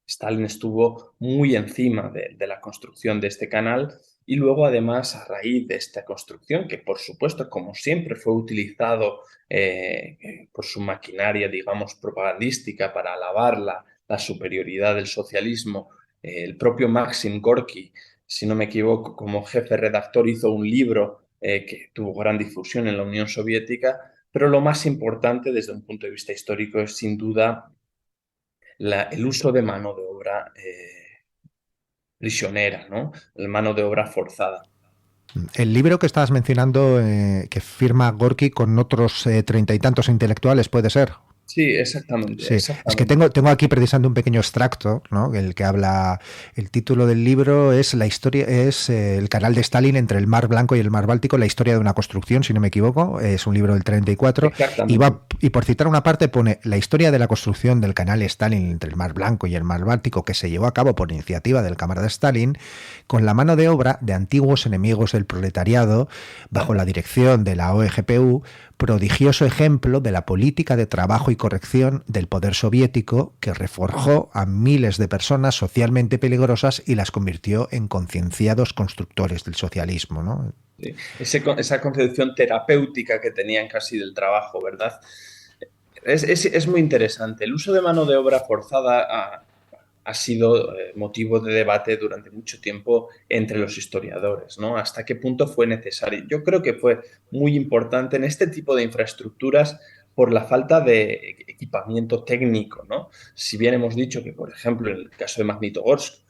Stalin estuvo muy encima de la construcción de este canal y luego, además, a raíz de esta construcción, que por supuesto, como siempre, fue utilizado por su maquinaria, digamos, propagandística para alabar la superioridad del socialismo, el propio Maxim Gorky, si no me equivoco, como jefe redactor, hizo un libro que tuvo gran difusión en la Unión Soviética, pero lo más importante desde un punto de vista histórico es sin duda el uso de mano de obra prisionera, ¿no? La mano de obra forzada. El libro que estabas mencionando, que firma Gorky con otros 30 y tantos intelectuales, ¿puede ser? Sí, exactamente. Sí. Exactamente. Es que tengo aquí precisamente un pequeño extracto, ¿no? El que habla, el título del libro es la historia, es el canal de Stalin entre el Mar Blanco y el Mar Báltico, la historia de una construcción, si no me equivoco, es un libro del 34, y por citar una parte pone la historia de la construcción del canal Stalin entre el Mar Blanco y el Mar Báltico, que se llevó a cabo por iniciativa del camarada Stalin, con la mano de obra de antiguos enemigos del proletariado, bajo la dirección de la OGPU, prodigioso ejemplo de la política de trabajo y corrección del poder soviético que reforjó a miles de personas socialmente peligrosas y las convirtió en concienciados constructores del socialismo, ¿no? Sí. Esa concepción terapéutica que tenían casi del trabajo, ¿verdad? Es muy interesante. El uso de mano de obra forzada ha sido motivo de debate durante mucho tiempo entre los historiadores, ¿no? Hasta qué punto fue necesario. Yo creo que fue muy importante en este tipo de infraestructuras por la falta de equipamiento técnico, ¿no? Si bien hemos dicho que, por ejemplo, en el caso de Magnitogorsk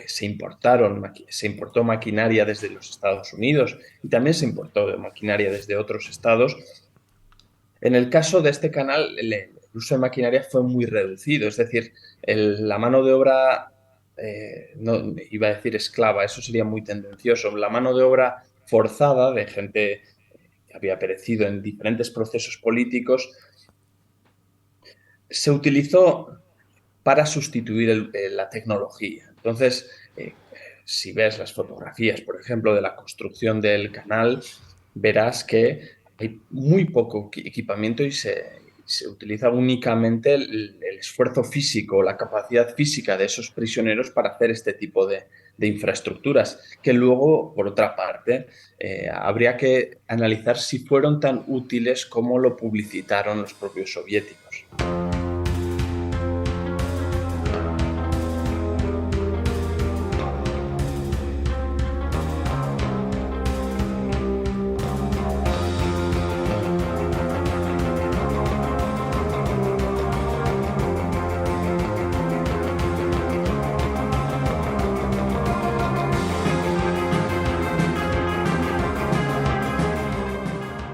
se importó maquinaria desde los Estados Unidos y también se importó maquinaria desde otros estados, en el caso de este canal el uso de maquinaria fue muy reducido, es decir, la mano de obra no iba a decir esclava, eso sería muy tendencioso, la mano de obra forzada de gente que había perecido en diferentes procesos políticos, se utilizó para sustituir la tecnología. Entonces, si ves las fotografías, por ejemplo, de la construcción del canal, verás que hay muy poco equipamiento y se utiliza únicamente el esfuerzo físico, la capacidad física de esos prisioneros para hacer este tipo de infraestructuras, que luego, por otra parte, habría que analizar si fueron tan útiles como lo publicitaron los propios soviéticos.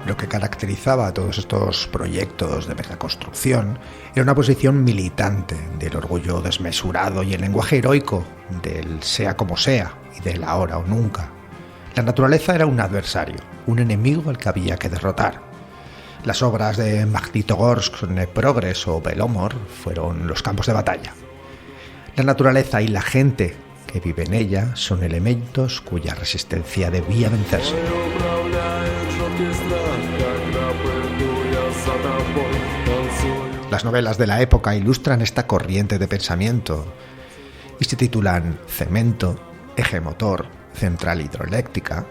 Lo que caracterizaba a todos estos proyectos de megaconstrucción era una posición militante del orgullo desmesurado y el lenguaje heroico del sea como sea y del ahora o nunca. La naturaleza era un adversario, un enemigo al que había que derrotar. Las obras de Magnitogorsk, Progress o Belomor fueron los campos de batalla. La naturaleza y la gente que vive en ella son elementos cuya resistencia debía vencerse. Las novelas de la época ilustran esta corriente de pensamiento y se titulan Cemento, Eje motor, Central hidroeléctrica,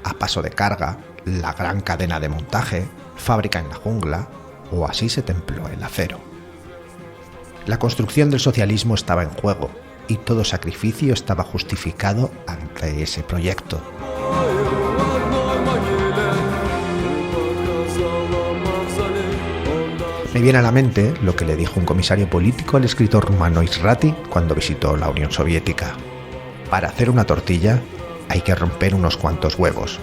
A paso de carga, La gran cadena de montaje, Fábrica en la jungla o Así se templó el acero. La construcción del socialismo estaba en juego y todo sacrificio estaba justificado ante ese proyecto. Me viene a la mente lo que le dijo un comisario político al escritor rumano Israti cuando visitó la Unión Soviética. Para hacer una tortilla hay que romper unos cuantos huevos.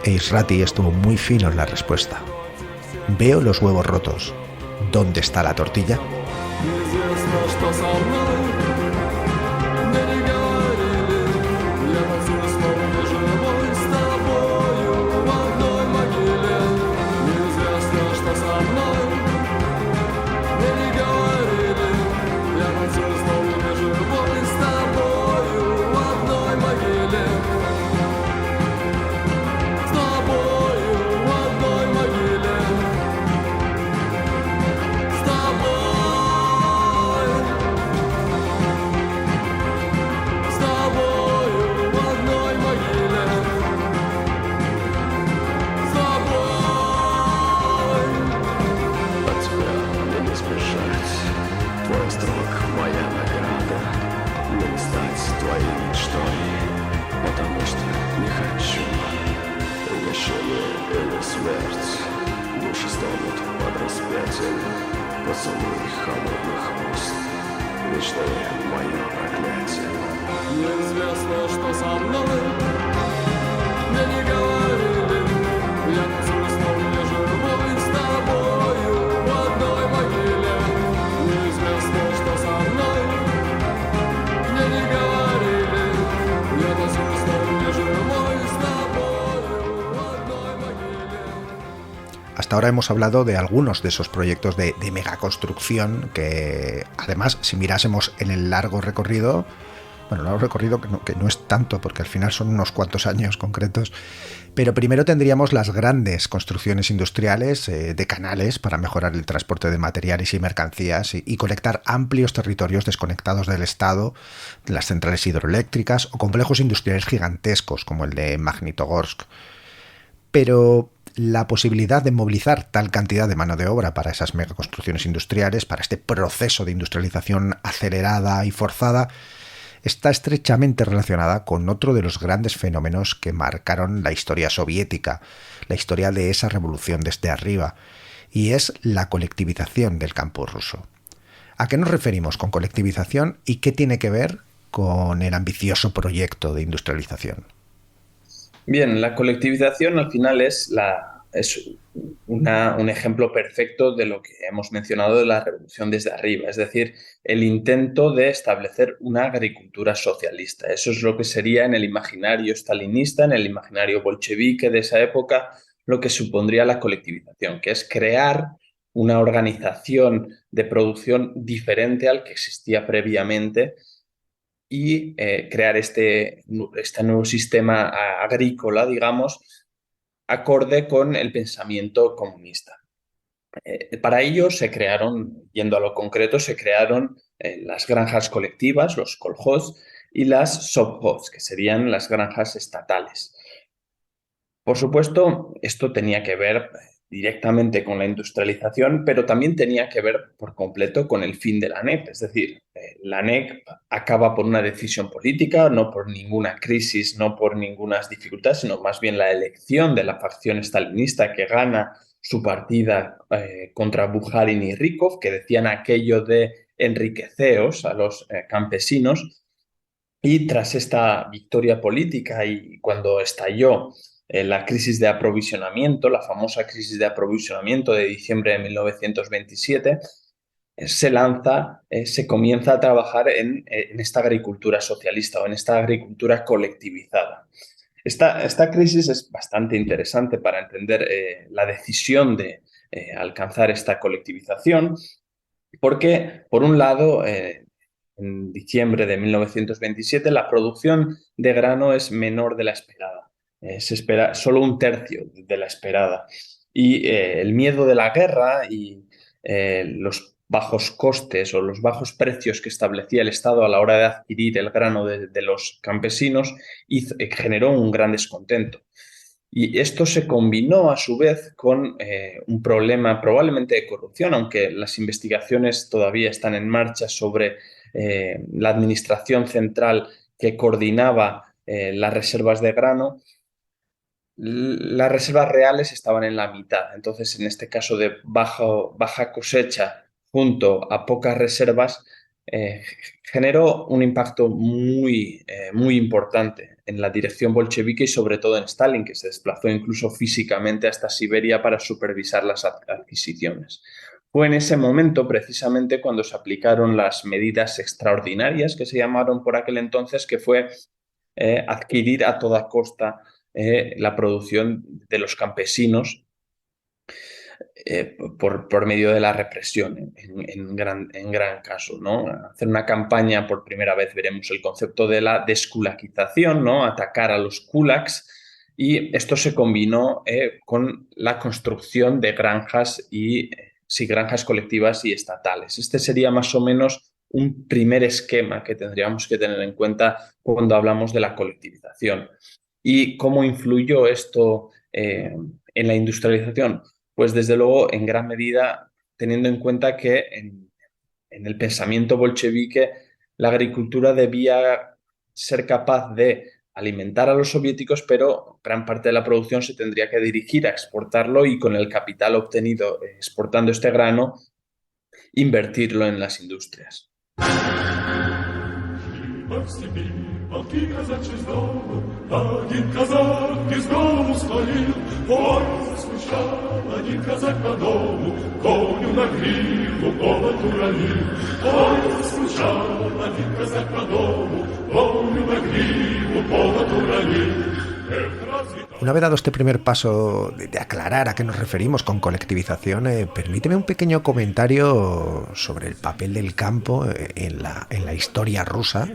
E Israti estuvo muy fino en la respuesta. Veo los huevos rotos. ¿Dónde está la tortilla? Hasta ahora hemos hablado de algunos de esos proyectos de megaconstrucción que, además, si mirásemos en el largo recorrido, bueno, largo recorrido que no es tanto porque al final son unos cuantos años concretos, pero primero tendríamos las grandes construcciones industriales de canales para mejorar el transporte de materiales y mercancías y conectar amplios territorios desconectados del Estado, las centrales hidroeléctricas o complejos industriales gigantescos como el de Magnitogorsk. Pero la posibilidad de movilizar tal cantidad de mano de obra para esas megaconstrucciones industriales, para este proceso de industrialización acelerada y forzada, está estrechamente relacionada con otro de los grandes fenómenos que marcaron la historia soviética, la historia de esa revolución desde arriba, y es la colectivización del campo ruso. ¿A qué nos referimos con colectivización y qué tiene que ver con el ambicioso proyecto de industrialización? Bien, la colectivización al final es la es un ejemplo perfecto de lo que hemos mencionado de la revolución desde arriba, es decir, el intento de establecer una agricultura socialista. Eso es lo que sería en el imaginario stalinista, en el imaginario bolchevique de esa época, lo que supondría la colectivización, que es crear una organización de producción diferente al que existía previamente y crear este nuevo sistema agrícola, digamos, acorde con el pensamiento comunista. Para ello se crearon, yendo a lo concreto, se crearon las granjas colectivas, los kolkhoz, y las sovkhoz, que serían las granjas estatales. Por supuesto, esto tenía que ver directamente con la industrialización, pero también tenía que ver por completo con el fin de la ANEP. Es decir, la ANEP acaba por una decisión política, no por ninguna crisis, no por ninguna dificultad, sino más bien la elección de la facción stalinista que gana su partida contra Bukharin y Rykov, que decían aquello de enriqueceos a los campesinos. Y tras esta victoria política y cuando estalló la crisis de aprovisionamiento, la famosa crisis de aprovisionamiento de diciembre de 1927, se comienza a trabajar en esta agricultura socialista o en esta agricultura colectivizada. Esta crisis es bastante interesante para entender la decisión de alcanzar esta colectivización, porque, por un lado, en diciembre de 1927, la producción de grano es menor de la esperada. Se espera solo un tercio de la esperada. Y el miedo de la guerra y los bajos costes o los bajos precios que establecía el Estado a la hora de adquirir el grano de los campesinos generó un gran descontento. Y esto se combinó a su vez con un problema probablemente de corrupción, aunque las investigaciones todavía están en marcha sobre la administración central que coordinaba las reservas de grano. Las reservas reales estaban en la mitad. Entonces, en este caso de baja cosecha junto a pocas reservas, generó un impacto muy importante en la dirección bolchevique y sobre todo en Stalin, que se desplazó incluso físicamente hasta Siberia para supervisar las adquisiciones. Fue en ese momento precisamente cuando se aplicaron las medidas extraordinarias que se llamaron por aquel entonces, que fue adquirir a toda costa la producción de los campesinos por medio de la represión en gran caso, ¿no? Hacer una campaña, por primera vez veremos el concepto de la desculaquización, ¿no? Atacar a los kulaks, y esto se combinó con la construcción de granjas granjas colectivas y estatales. Este sería más o menos un primer esquema que tendríamos que tener en cuenta cuando hablamos de la colectivización. ¿Y cómo influyó esto en la industrialización? Pues desde luego en gran medida teniendo en cuenta que en el pensamiento bolchevique la agricultura debía ser capaz de alimentar a los soviéticos, pero gran parte de la producción se tendría que dirigir a exportarlo y con el capital obtenido exportando este grano, invertirlo en las industrias. Один казачий з дому, один казак із дому стоїть, ой, заскучав один казак по дому, коню на гриву поводу ранил. Ой, заскучав один казак по дому, коню на гриву поводу ранил. Una vez dado este primer paso de aclarar a qué nos referimos con colectivización, permíteme un pequeño comentario sobre el papel del campo en la historia rusa.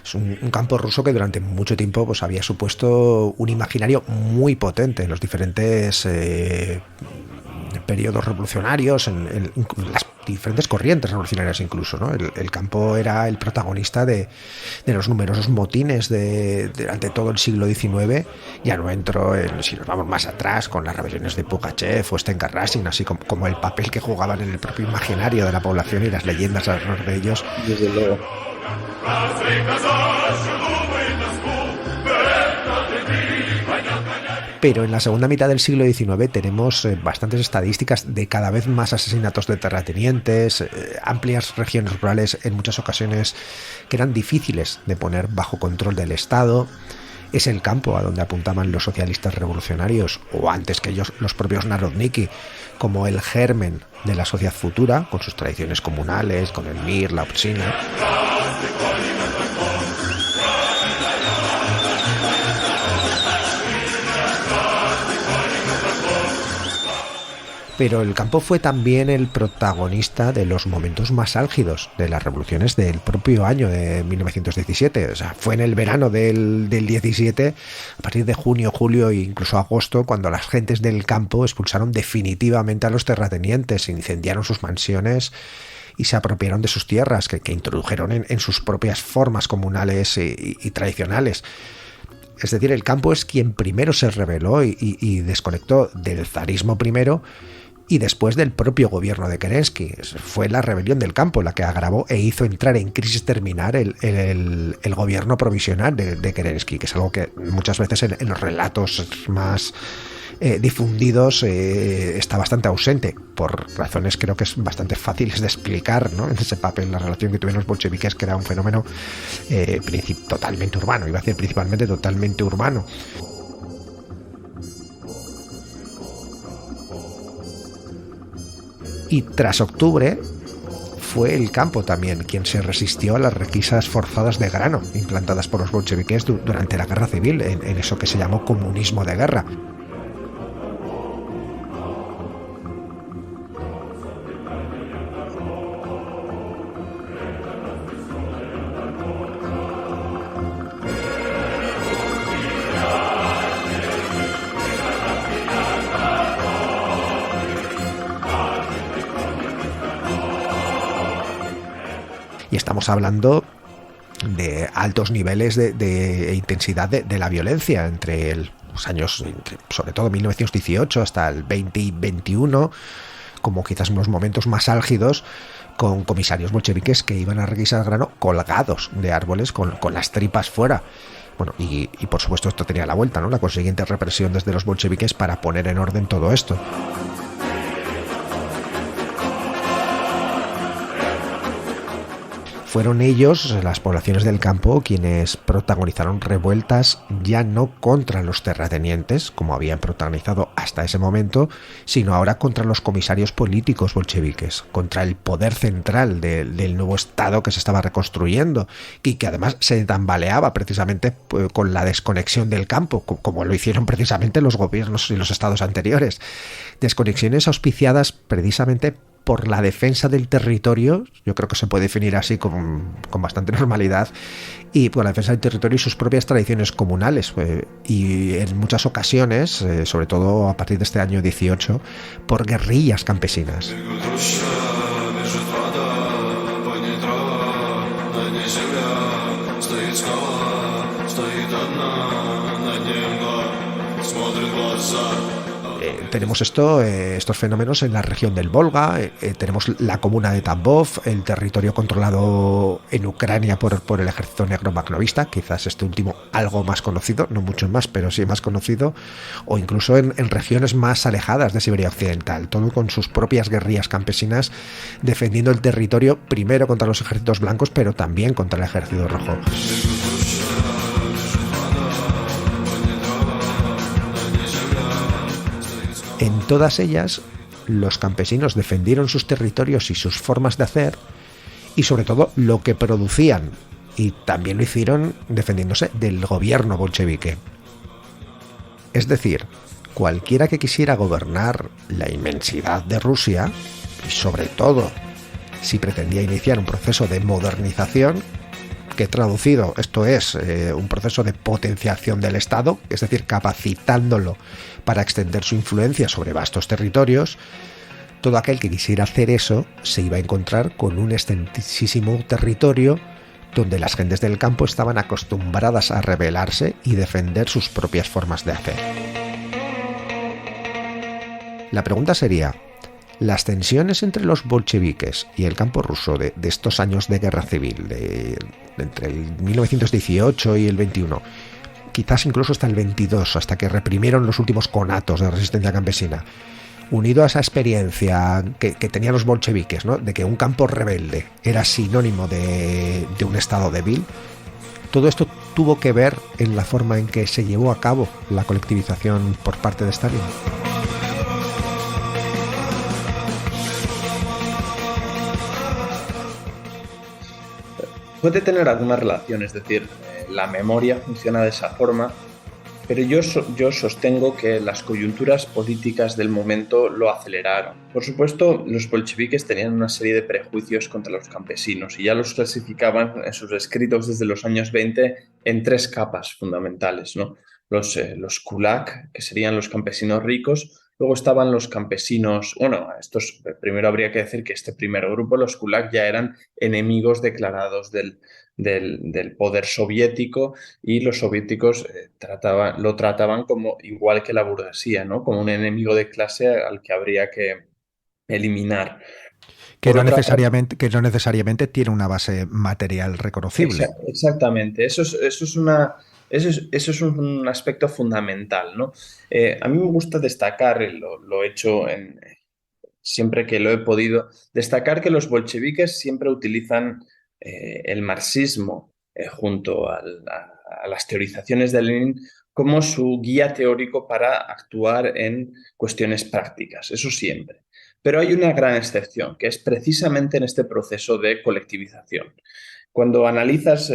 Es un campo ruso que durante mucho tiempo pues, había supuesto un imaginario muy potente en los diferentes periodos revolucionarios, en las diferentes corrientes revolucionarias incluso, ¿no? El campo era el protagonista de los numerosos motines durante todo el siglo XIX. Ya no entro si nos vamos más atrás, con las rebeliones de Pugachev o Stenka Razin, así como el papel que jugaban en el propio imaginario de la población y las leyendas alrededor de ellos. Desde luego. Pero en la segunda mitad del siglo XIX tenemos bastantes estadísticas de cada vez más asesinatos de terratenientes, amplias regiones rurales en muchas ocasiones que eran difíciles de poner bajo control del Estado, Es el campo a donde apuntaban los socialistas revolucionarios, o antes que ellos los propios Narodniki, como el germen de la sociedad futura, con sus tradiciones comunales, con el mir, la obscena. Pero el campo fue también el protagonista de los momentos más álgidos de las revoluciones del propio año de 1917. O sea, fue en el verano del 17, a partir de junio, julio e incluso agosto, cuando las gentes del campo expulsaron definitivamente a los terratenientes, incendiaron sus mansiones y se apropiaron de sus tierras, que introdujeron en sus propias formas comunales y tradicionales. Es decir, el campo es quien primero se rebeló y desconectó del zarismo primero, y después del propio gobierno de Kerensky. Fue la rebelión del campo la que agravó e hizo entrar en crisis terminal el gobierno provisional de Kerensky, que es algo que muchas veces en los relatos más difundidos está bastante ausente, por razones creo que es bastante fáciles de explicar, ¿no? En ese papel, la relación que tuvieron los bolcheviques, que era un fenómeno totalmente urbano, iba a decir principalmente totalmente urbano. Y tras octubre fue el campo también quien se resistió a las requisas forzadas de grano implantadas por los bolcheviques durante la guerra civil, en eso que se llamó comunismo de guerra. Y estamos hablando de altos niveles de intensidad de la violencia entre los años, sobre todo 1918 hasta el 20 y 21, como quizás unos momentos más álgidos, con comisarios bolcheviques que iban a requisar grano colgados de árboles con las tripas fuera. Bueno, y por supuesto esto tenía la vuelta, ¿no? La consiguiente represión desde los bolcheviques para poner en orden todo esto. Fueron ellos, las poblaciones del campo, quienes protagonizaron revueltas ya no contra los terratenientes, como habían protagonizado hasta ese momento, sino ahora contra los comisarios políticos bolcheviques, contra el poder central del nuevo Estado que se estaba reconstruyendo y que además se tambaleaba precisamente con la desconexión del campo, como lo hicieron precisamente los gobiernos y los estados anteriores. Desconexiones auspiciadas precisamente por la defensa del territorio, yo creo que se puede definir así con bastante normalidad, y por la defensa del territorio y sus propias tradiciones comunales, y en muchas ocasiones, sobre todo a partir de este año 18, por guerrillas campesinas. Tenemos estos fenómenos en la región del Volga, tenemos la comuna de Tambov, el territorio controlado en Ucrania por el ejército negro magnovista, quizás este último algo más conocido, no mucho más, pero sí más conocido, o incluso en regiones más alejadas de Siberia Occidental, todo con sus propias guerrillas campesinas defendiendo el territorio primero contra los ejércitos blancos, pero también contra el ejército rojo. En todas ellas, los campesinos defendieron sus territorios y sus formas de hacer, y sobre todo lo que producían, y también lo hicieron defendiéndose del gobierno bolchevique. Es decir, cualquiera que quisiera gobernar la inmensidad de Rusia, y sobre todo si pretendía iniciar un proceso de modernización, que traducido esto es un proceso de potenciación del Estado, es decir, capacitándolo para extender su influencia sobre vastos territorios, todo aquel que quisiera hacer eso se iba a encontrar con un extensísimo territorio donde las gentes del campo estaban acostumbradas a rebelarse y defender sus propias formas de hacer. La pregunta sería, ¿las tensiones entre los bolcheviques y el campo ruso de estos años de guerra civil, entre el 1918 y el 21, quizás incluso hasta el 22, hasta que reprimieron los últimos conatos de resistencia campesina, unido a esa experiencia que tenían los bolcheviques, ¿no?, de que un campo rebelde era sinónimo de un estado débil, todo esto tuvo que ver en la forma en que se llevó a cabo la colectivización por parte de Stalin? Puede tener alguna relación, es decir, la memoria funciona de esa forma, pero yo sostengo que las coyunturas políticas del momento lo aceleraron. Por supuesto, los bolcheviques tenían una serie de prejuicios contra los campesinos y ya los clasificaban en sus escritos desde los años 20 en tres capas fundamentales, ¿no? Los kulak, que serían los campesinos ricos. Luego estaban los campesinos, bueno, estos primero habría que decir que este primer grupo, los kulak, ya eran enemigos declarados del poder soviético, y los soviéticos lo trataban como igual que la burguesía, ¿no? Como un enemigo de clase al que habría que eliminar. Que no necesariamente tiene una base material reconocible. Exactamente, eso es un aspecto fundamental, ¿no? A mí me gusta destacar, lo he hecho siempre que lo he podido, destacar que los bolcheviques siempre utilizan el marxismo junto a las teorizaciones de Lenin como su guía teórico para actuar en cuestiones prácticas, eso siempre. Pero hay una gran excepción, que es precisamente en este proceso de colectivización. Cuando analizas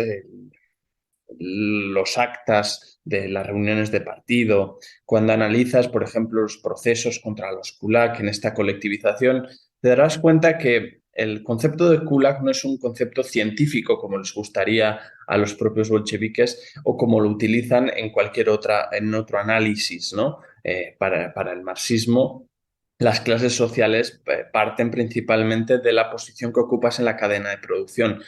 los actas de las reuniones de partido, cuando analizas, por ejemplo, los procesos contra los kulak en esta colectivización, te darás cuenta que el concepto de kulak no es un concepto científico como les gustaría a los propios bolcheviques o como lo utilizan en otro análisis, ¿no? Para el marxismo, las clases sociales parten principalmente de la posición que ocupas en la cadena de producción.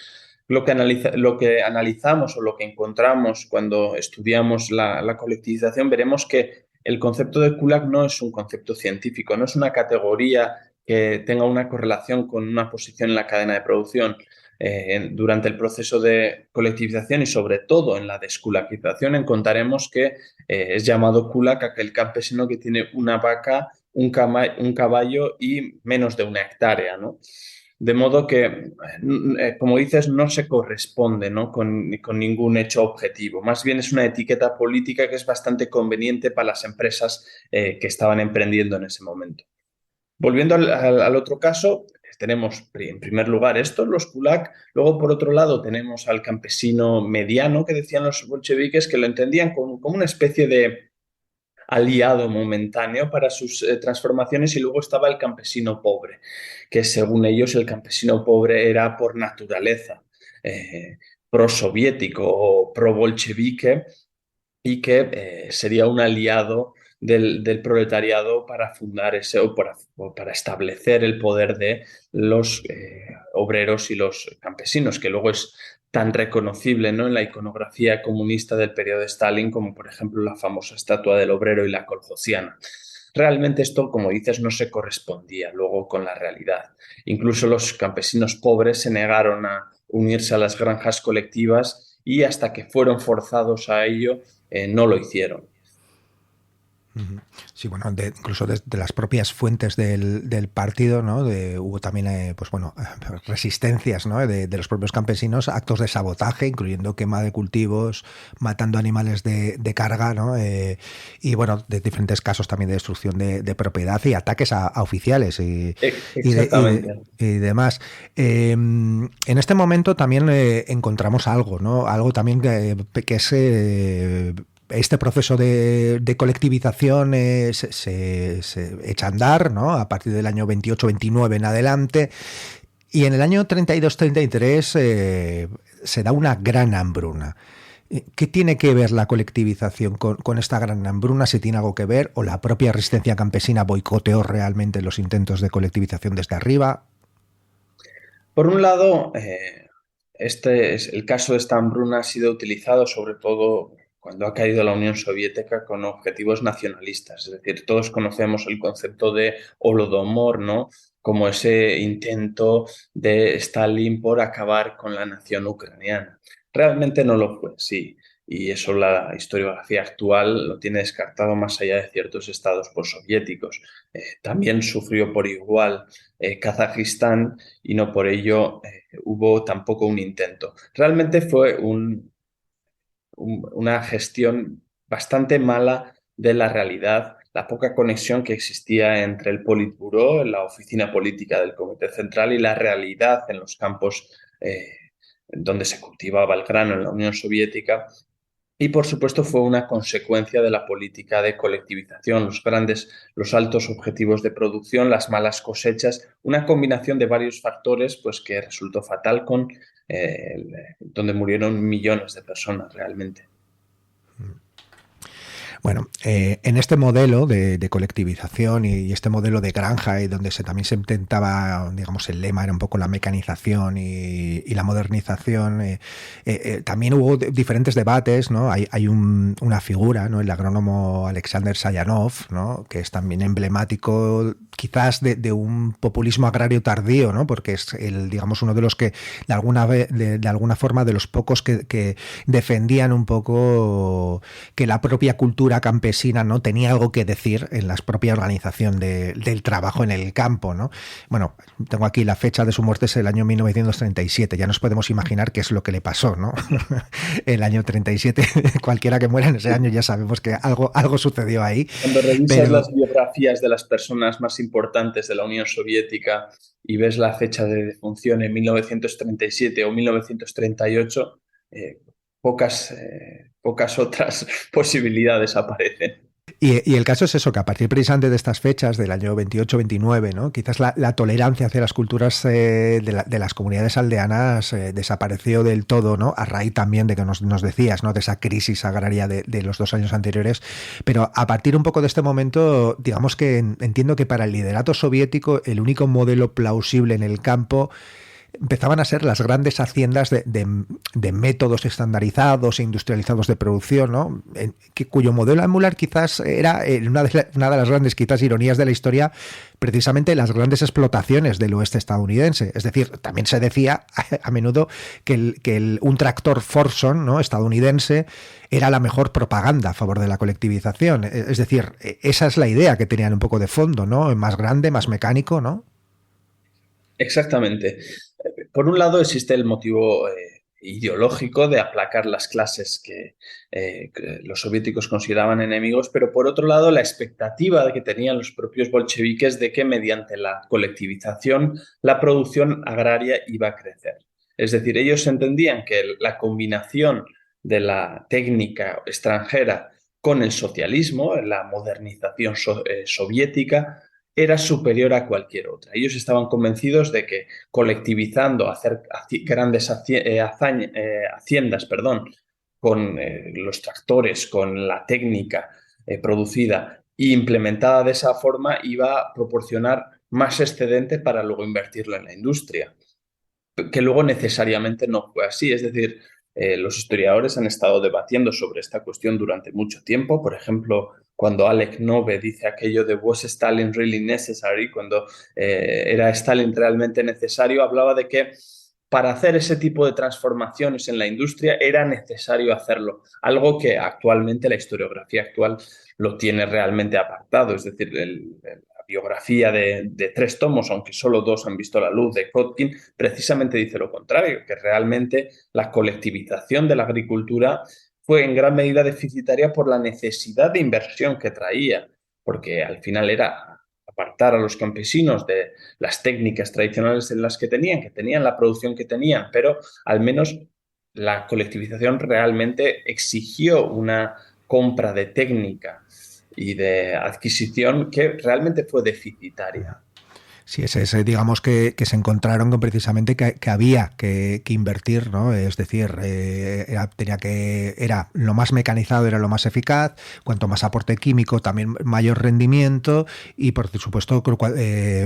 Lo que analizamos o lo que encontramos cuando estudiamos la colectivización, veremos que el concepto de kulak no es un concepto científico, no es una categoría que tenga una correlación con una posición en la cadena de producción. Durante el proceso de colectivización y sobre todo en la desculakización encontraremos que es llamado kulak aquel campesino que tiene una vaca, un caballo y menos de 1 hectárea, ¿no? De modo que, como dices, no se corresponde, ¿no? con ningún hecho objetivo. Más bien es una etiqueta política que es bastante conveniente para las empresas que estaban emprendiendo en ese momento. Volviendo al otro caso, tenemos en primer lugar estos, los kulak. Luego, por otro lado, tenemos al campesino mediano, que decían los bolcheviques, que lo entendían como una especie de aliado momentáneo para sus transformaciones, y luego estaba el campesino pobre, que según ellos el campesino pobre era por naturaleza prosoviético o pro-bolchevique y que sería un aliado del proletariado para fundar o para establecer el poder de los obreros y los campesinos, que luego es tan reconocible, ¿no?, en la iconografía comunista del periodo de Stalin, como por ejemplo la famosa estatua del obrero y la kolkhosiana. Realmente esto, como dices, no se correspondía luego con la realidad. Incluso los campesinos pobres se negaron a unirse a las granjas colectivas y hasta que fueron forzados a ello, no lo hicieron. Sí, bueno, incluso de las propias fuentes del partido, ¿no? Hubo también, pues bueno, resistencias, ¿no?, de los propios campesinos, actos de sabotaje, incluyendo quema de cultivos, matando animales de carga, ¿no? Y bueno, de diferentes casos también de destrucción de propiedad y ataques a oficiales y demás. En este momento también encontramos algo, ¿no? Algo también que es este proceso de colectivización se echa a andar, ¿no?, a partir del año 28-29 en adelante, y en el año 32-33 se da una gran hambruna. ¿Qué tiene que ver la colectivización con esta gran hambruna? ¿Si tiene algo que ver? ¿O la propia resistencia campesina boicoteó realmente los intentos de colectivización desde arriba? Por un lado, el caso de esta hambruna ha sido utilizado sobre todo cuando ha caído la Unión Soviética con objetivos nacionalistas. Es decir, todos conocemos el concepto de Holodomor, ¿no?, como ese intento de Stalin por acabar con la nación ucraniana. Realmente no lo fue así, y eso la historiografía actual lo tiene descartado más allá de ciertos estados postsoviéticos. También sufrió por igual Kazajistán y no por ello hubo tampoco un intento. Realmente fue una gestión bastante mala de la realidad, la poca conexión que existía entre el Politburó, la oficina política del Comité Central, y la realidad en los campos donde se cultivaba el grano en la Unión Soviética. Y, por supuesto, fue una consecuencia de la política de colectivización, los altos objetivos de producción, las malas cosechas, una combinación de varios factores pues, que resultó fatal donde murieron millones de personas realmente. Bueno, en este modelo de colectivización y este modelo de granja, y donde también se intentaba, digamos, el lema era un poco la mecanización y la modernización, también hubo diferentes debates, ¿no? Hay una figura, ¿no? El agrónomo Alexander Sayanov, ¿no? Que es también emblemático quizás de un populismo agrario tardío, ¿no? Porque es digamos, uno de los que de alguna forma de los pocos que defendían un poco que la propia cultura campesina, ¿no? Tenía algo que decir en la propia organización del trabajo en el campo, ¿no? Bueno, tengo aquí la fecha de su muerte, es el año 1937. Ya nos podemos imaginar qué es lo que le pasó, ¿no? El año 37, cualquiera que muera en ese año ya sabemos que algo sucedió ahí. Cuando revisas las biografías de las personas más importantes de la Unión Soviética y ves la fecha de defunción en 1937 o 1938, pocas otras posibilidades aparecen. Y el caso es eso, que a partir precisamente de estas fechas, del año 28-29, ¿no? Quizás la tolerancia hacia las culturas de las comunidades aldeanas desapareció del todo, ¿no? A raíz también de que nos decías, ¿no? De esa crisis agraria de los 2 años anteriores. Pero a partir un poco de este momento, digamos que entiendo que para el liderato soviético el único modelo plausible en el campo empezaban a ser las grandes haciendas de métodos estandarizados e industrializados de producción, ¿no? Cuyo modelo a emular quizás era una de las grandes quizás ironías de la historia, precisamente las grandes explotaciones del oeste estadounidense. Es decir, también se decía a menudo que un tractor Fordson, ¿no? estadounidense era la mejor propaganda a favor de la colectivización. Es decir, esa es la idea que tenían un poco de fondo, ¿no? Más grande, más mecánico, ¿no? Exactamente. Por un lado existe el motivo ideológico de aplacar las clases que los soviéticos consideraban enemigos, pero por otro lado la expectativa que tenían los propios bolcheviques de que mediante la colectivización la producción agraria iba a crecer. Es decir, ellos entendían que la combinación de la técnica extranjera con el socialismo, la modernización soviética, era superior a cualquier otra. Ellos estaban convencidos de que colectivizando, hacer grandes haciendas, con los tractores, con la técnica producida e implementada de esa forma, iba a proporcionar más excedente para luego invertirlo en la industria, que luego necesariamente no fue así. Es decir, los historiadores han estado debatiendo sobre esta cuestión durante mucho tiempo. Por ejemplo, cuando Alec Nove dice aquello de "Was Stalin really necessary?", cuando era Stalin realmente necesario, hablaba de que para hacer ese tipo de transformaciones en la industria era necesario hacerlo, algo que actualmente la historiografía actual lo tiene realmente apartado. Es decir, la biografía de 3 tomos, aunque solo 2 han visto la luz, de Kotkin, precisamente dice lo contrario, que realmente la colectivización de la agricultura fue en gran medida deficitaria por la necesidad de inversión que traía, porque al final era apartar a los campesinos de las técnicas tradicionales en las que tenían la producción que tenían, pero al menos la colectivización realmente exigió una compra de técnica y de adquisición que realmente fue deficitaria. Sí, digamos que se encontraron con precisamente que había que invertir, ¿no? Es decir, era lo más mecanizado, era lo más eficaz, cuanto más aporte químico, también mayor rendimiento y, por supuesto,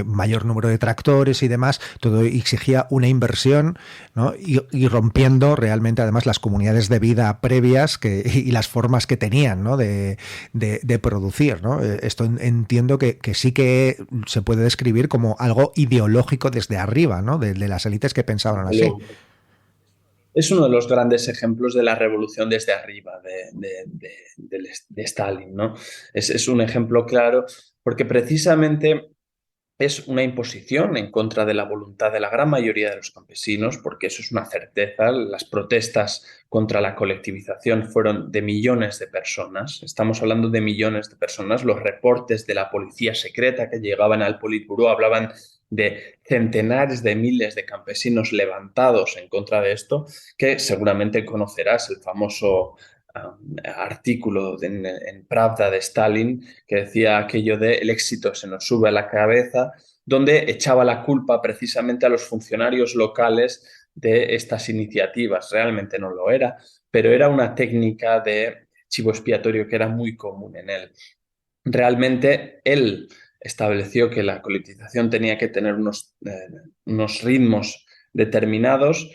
mayor número de tractores y demás. Todo exigía una inversión, ¿no? Y rompiendo realmente, además, las comunidades de vida previas y las formas que tenían, ¿no? de producir, ¿no? Esto entiendo que sí que se puede describir como algo ideológico desde arriba, ¿no? De las élites que pensaban así. Es uno de los grandes ejemplos de la revolución desde arriba de Stalin, ¿no? Es un ejemplo claro porque precisamente es una imposición en contra de la voluntad de la gran mayoría de los campesinos, porque eso es una certeza. Las protestas contra la colectivización fueron de millones de personas. Estamos hablando de millones de personas. Los reportes de la policía secreta que llegaban al Politburó hablaban de centenares de miles de campesinos levantados en contra de esto, que seguramente conocerás, el famoso artículo en Pravda de Stalin, que decía aquello de el éxito se nos sube a la cabeza, donde echaba la culpa precisamente a los funcionarios locales de estas iniciativas. Realmente no lo era, pero era una técnica de chivo expiatorio que era muy común en él. Realmente él estableció que la colectivización tenía que tener unos ritmos determinados.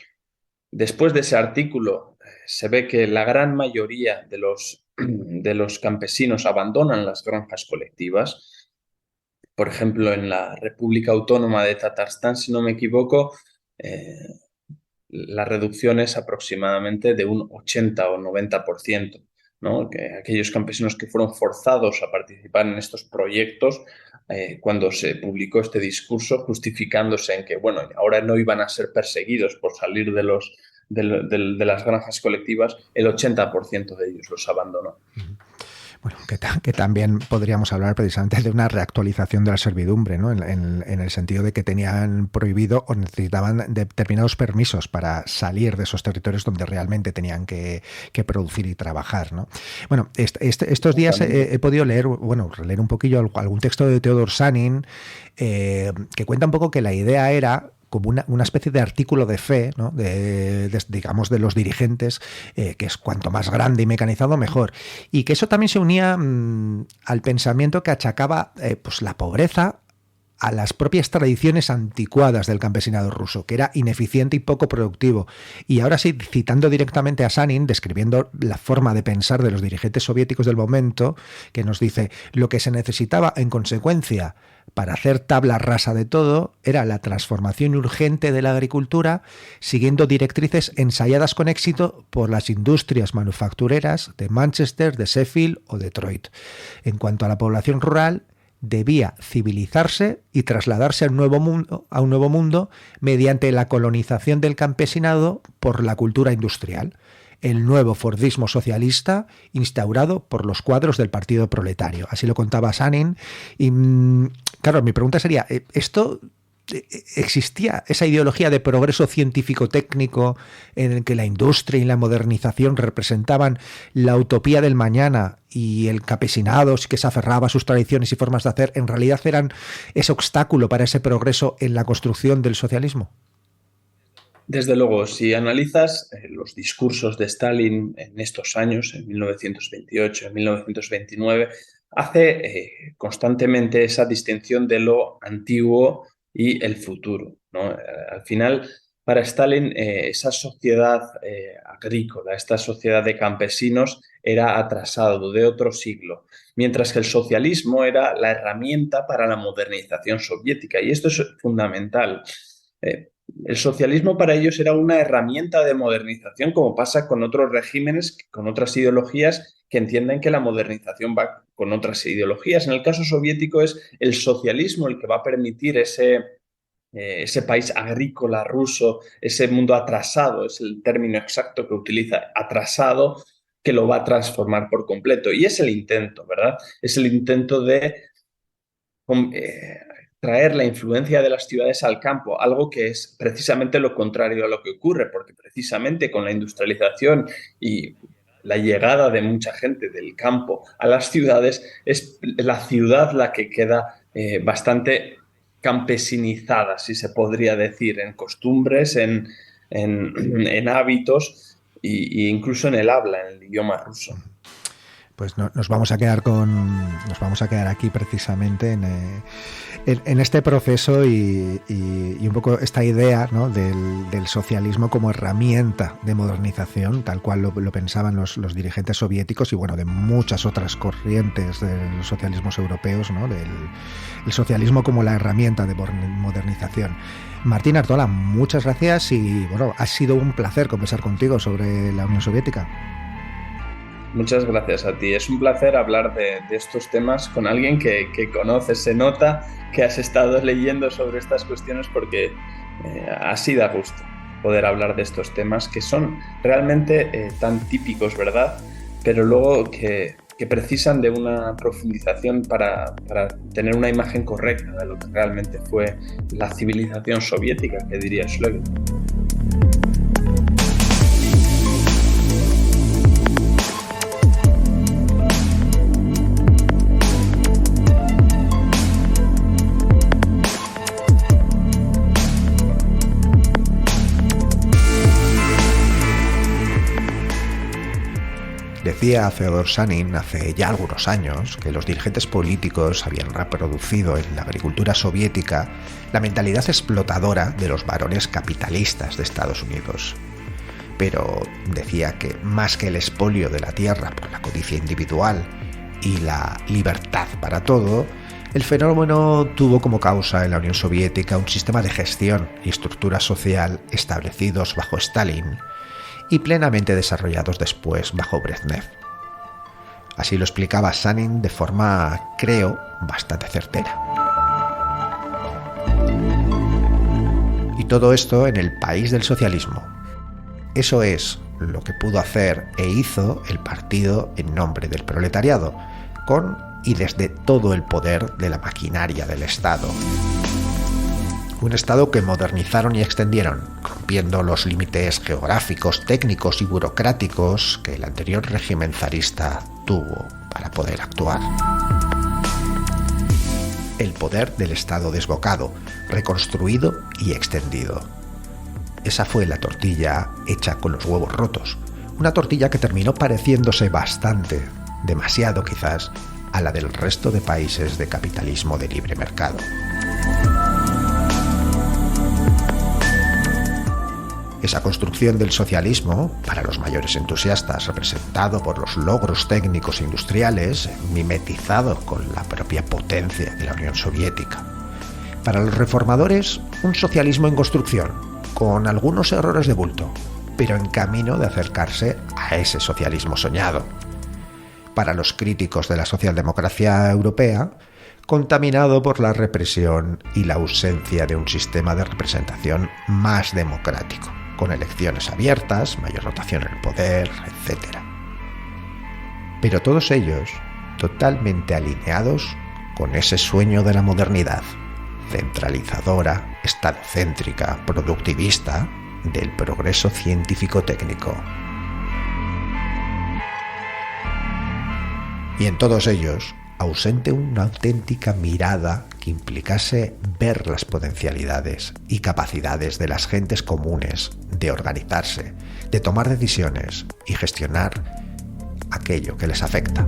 Después de ese artículo, se ve que la gran mayoría de los campesinos abandonan las granjas colectivas. Por ejemplo, en la República Autónoma de Tatarstán, si no me equivoco, la reducción es aproximadamente de un 80 o 90%, ¿no? Que aquellos campesinos que fueron forzados a participar en estos proyectos, cuando se publicó este discurso justificándose en que, bueno, ahora no iban a ser perseguidos por salir de las granjas colectivas, el 80% de ellos los abandonó. Bueno, que también podríamos hablar precisamente de una reactualización de la servidumbre, ¿no? En el sentido de que tenían prohibido o necesitaban determinados permisos para salir de esos territorios donde realmente tenían que producir y trabajar, ¿no? Bueno, estos días he podido leer un poquillo algún texto de Theodor Sanin que cuenta un poco que la idea era como una especie de artículo de fe, ¿no? Digamos, de los dirigentes, que es cuanto más grande y mecanizado, mejor. Y que eso también se unía al pensamiento que achacaba pues la pobreza a las propias tradiciones anticuadas del campesinado ruso, que era ineficiente y poco productivo. Y ahora sí, citando directamente a Sanin, describiendo la forma de pensar de los dirigentes soviéticos del momento, que nos dice, lo que se necesitaba en consecuencia para hacer tabla rasa de todo era la transformación urgente de la agricultura, siguiendo directrices ensayadas con éxito por las industrias manufactureras de Manchester, de Sheffield o Detroit. En cuanto a la población rural, debía civilizarse y trasladarse a un nuevo mundo mediante la colonización del campesinado por la cultura industrial, el nuevo fordismo socialista instaurado por los cuadros del Partido Proletario. Así lo contaba Sanin. Y claro, mi pregunta sería, ¿esto existía esa ideología de progreso científico-técnico en el que la industria y la modernización representaban la utopía del mañana y el campesinado que se aferraba a sus tradiciones y formas de hacer, en realidad eran ese obstáculo para ese progreso en la construcción del socialismo? Desde luego, si analizas los discursos de Stalin en estos años, en 1928, en 1929, hace constantemente esa distinción de lo antiguo y el futuro, ¿no? Al final, para Stalin, esa sociedad agrícola, esta sociedad de campesinos, era atrasado, de otro siglo, mientras que el socialismo era la herramienta para la modernización soviética. Y esto es fundamental. El socialismo para ellos era una herramienta de modernización, como pasa con otros regímenes, con otras ideologías que entienden que la modernización va con otras ideologías. En el caso soviético es el socialismo el que va a permitir ese país agrícola ruso, ese mundo atrasado, es el término exacto que utiliza, atrasado, que lo va a transformar por completo. Y es el intento, ¿verdad? Es el intento de traer la influencia de las ciudades al campo, algo que es precisamente lo contrario a lo que ocurre, porque precisamente con la industrialización y la llegada de mucha gente del campo a las ciudades, es la ciudad la que queda bastante campesinizada, si se podría decir, en costumbres, en hábitos e incluso en el habla, en el idioma ruso. Pues nos vamos a quedar aquí precisamente en este proceso y un poco esta idea, ¿no? del socialismo como herramienta de modernización, tal cual lo pensaban los dirigentes soviéticos y bueno, de muchas otras corrientes de los socialismos europeos, ¿no? El socialismo como la herramienta de modernización. Martín Artola, muchas gracias y bueno, ha sido un placer conversar contigo sobre la Unión Soviética. Muchas gracias a ti. Es un placer hablar de estos temas con alguien que conoces. Se nota que has estado leyendo sobre estas cuestiones porque así da gusto poder hablar de estos temas que son realmente tan típicos, ¿verdad? Pero luego que precisan de una profundización para tener una imagen correcta de lo que realmente fue la civilización soviética, que diría Schlegel. Decía Feodor Sanin hace ya algunos años que los dirigentes políticos habían reproducido en la agricultura soviética la mentalidad explotadora de los varones capitalistas de Estados Unidos. Pero decía que más que el expolio de la tierra por la codicia individual y la libertad para todo, el fenómeno tuvo como causa en la Unión Soviética un sistema de gestión y estructura social establecidos bajo Stalin y plenamente desarrollados después bajo Brezhnev. Así lo explicaba Sanin de forma, creo, bastante certera. Y todo esto en el país del socialismo. Eso es lo que pudo hacer e hizo el partido en nombre del proletariado, con y desde todo el poder de la maquinaria del Estado. Un Estado que modernizaron y extendieron, rompiendo los límites geográficos, técnicos y burocráticos que el anterior régimen zarista tuvo para poder actuar. El poder del Estado desbocado, reconstruido y extendido. Esa fue la tortilla hecha con los huevos rotos. Una tortilla que terminó pareciéndose bastante, demasiado quizás, a la del resto de países de capitalismo de libre mercado. Esa construcción del socialismo, para los mayores entusiastas, representado por los logros técnicos e industriales, mimetizado con la propia potencia de la Unión Soviética. Para los reformadores, un socialismo en construcción, con algunos errores de bulto, pero en camino de acercarse a ese socialismo soñado. Para los críticos de la socialdemocracia europea, contaminado por la represión y la ausencia de un sistema de representación más democrático, con elecciones abiertas, mayor rotación en el poder, etc. Pero todos ellos totalmente alineados con ese sueño de la modernidad, centralizadora, estadocéntrica, productivista, del progreso científico-técnico. Y en todos ellos, ausente una auténtica mirada que implicase ver las potencialidades y capacidades de las gentes comunes de organizarse, de tomar decisiones y gestionar aquello que les afecta.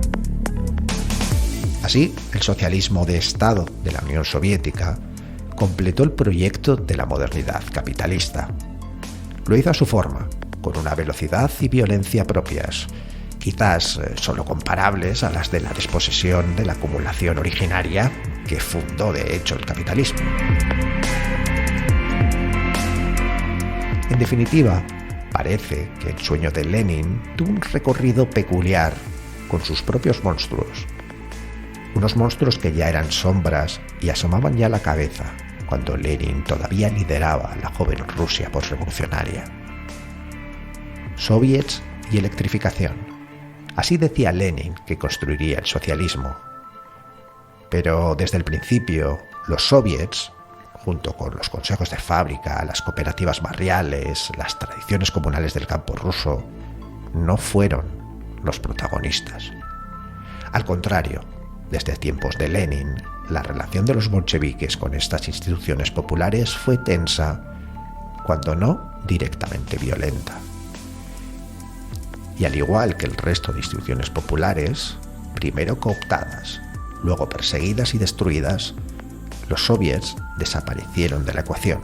Así, el socialismo de Estado de la Unión Soviética completó el proyecto de la modernidad capitalista. Lo hizo a su forma, con una velocidad y violencia propias, quizás solo comparables a las de la desposesión de la acumulación originaria que fundó de hecho el capitalismo. En definitiva, parece que el sueño de Lenin tuvo un recorrido peculiar con sus propios monstruos. Unos monstruos que ya eran sombras y asomaban ya la cabeza cuando Lenin todavía lideraba la joven Rusia posrevolucionaria. Soviets y electrificación. Así decía Lenin que construiría el socialismo. Pero desde el principio, los soviets, junto con los consejos de fábrica, las cooperativas barriales, las tradiciones comunales del campo ruso, no fueron los protagonistas. Al contrario, desde tiempos de Lenin, la relación de los bolcheviques con estas instituciones populares fue tensa, cuando no directamente violenta. Y al igual que el resto de instituciones populares, primero cooptadas, luego perseguidas y destruidas, los soviets desaparecieron de la ecuación.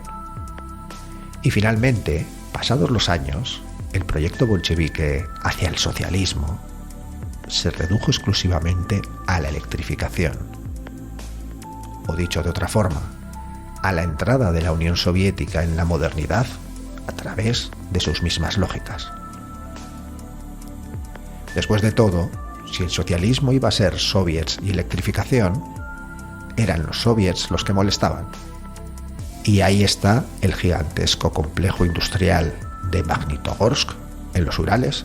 Y finalmente, pasados los años, el proyecto bolchevique hacia el socialismo se redujo exclusivamente a la electrificación. O dicho de otra forma, a la entrada de la Unión Soviética en la modernidad a través de sus mismas lógicas. Después de todo, si el socialismo iba a ser soviets y electrificación, eran los soviets los que molestaban. Y ahí está el gigantesco complejo industrial de Magnitogorsk, en los Urales,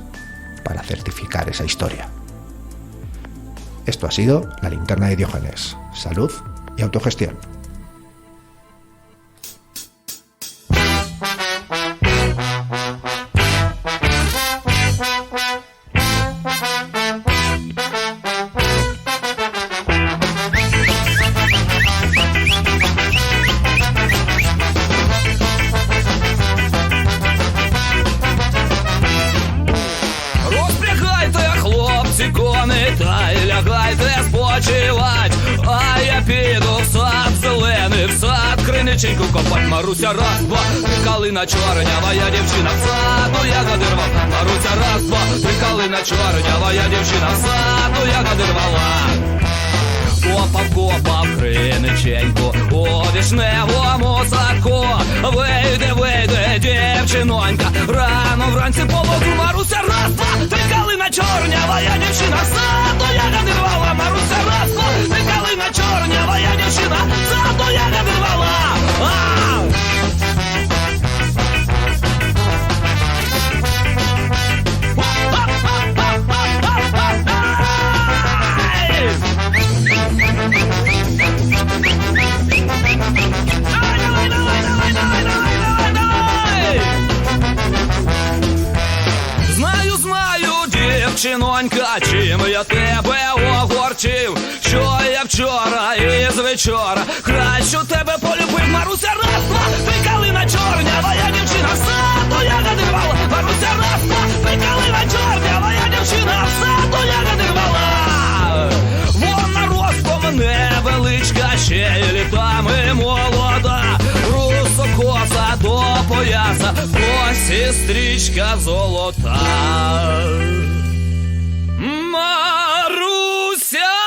para certificar esa historia. Esto ha sido La Linterna de Diógenes. Salud y autogestión. Криниченьку копать, Маруся раз, два, калина чорнява, я дівчина в саду, ягоди рвала. Маруся раз, два, калина чорнява, я дівчина в саду, ягоди рвала. Копав криниченьку у вишневому садку. Вийде, дівчинонька, рано вранці по воду. Маруся раз, два, калина чорнява, я дівчина в саду, ягоди рвала. Маруся раз, два, калина чорнява, я дівчина в саду, ягоди рвала. Знаю, дівчинонька, чим я тебе огорчив, що я вчора із вечора краще тебе полюбив. Маруся раз, два, калина чорнява, я дівчина в саду, ягоди рвала. Маруся раз, два, калина чорнява, я дівчина в саду, ягоди рвала. Вона ростом невеличка, ще й літами молода, русокоса до пояса, косі стрічка золота. Маруся!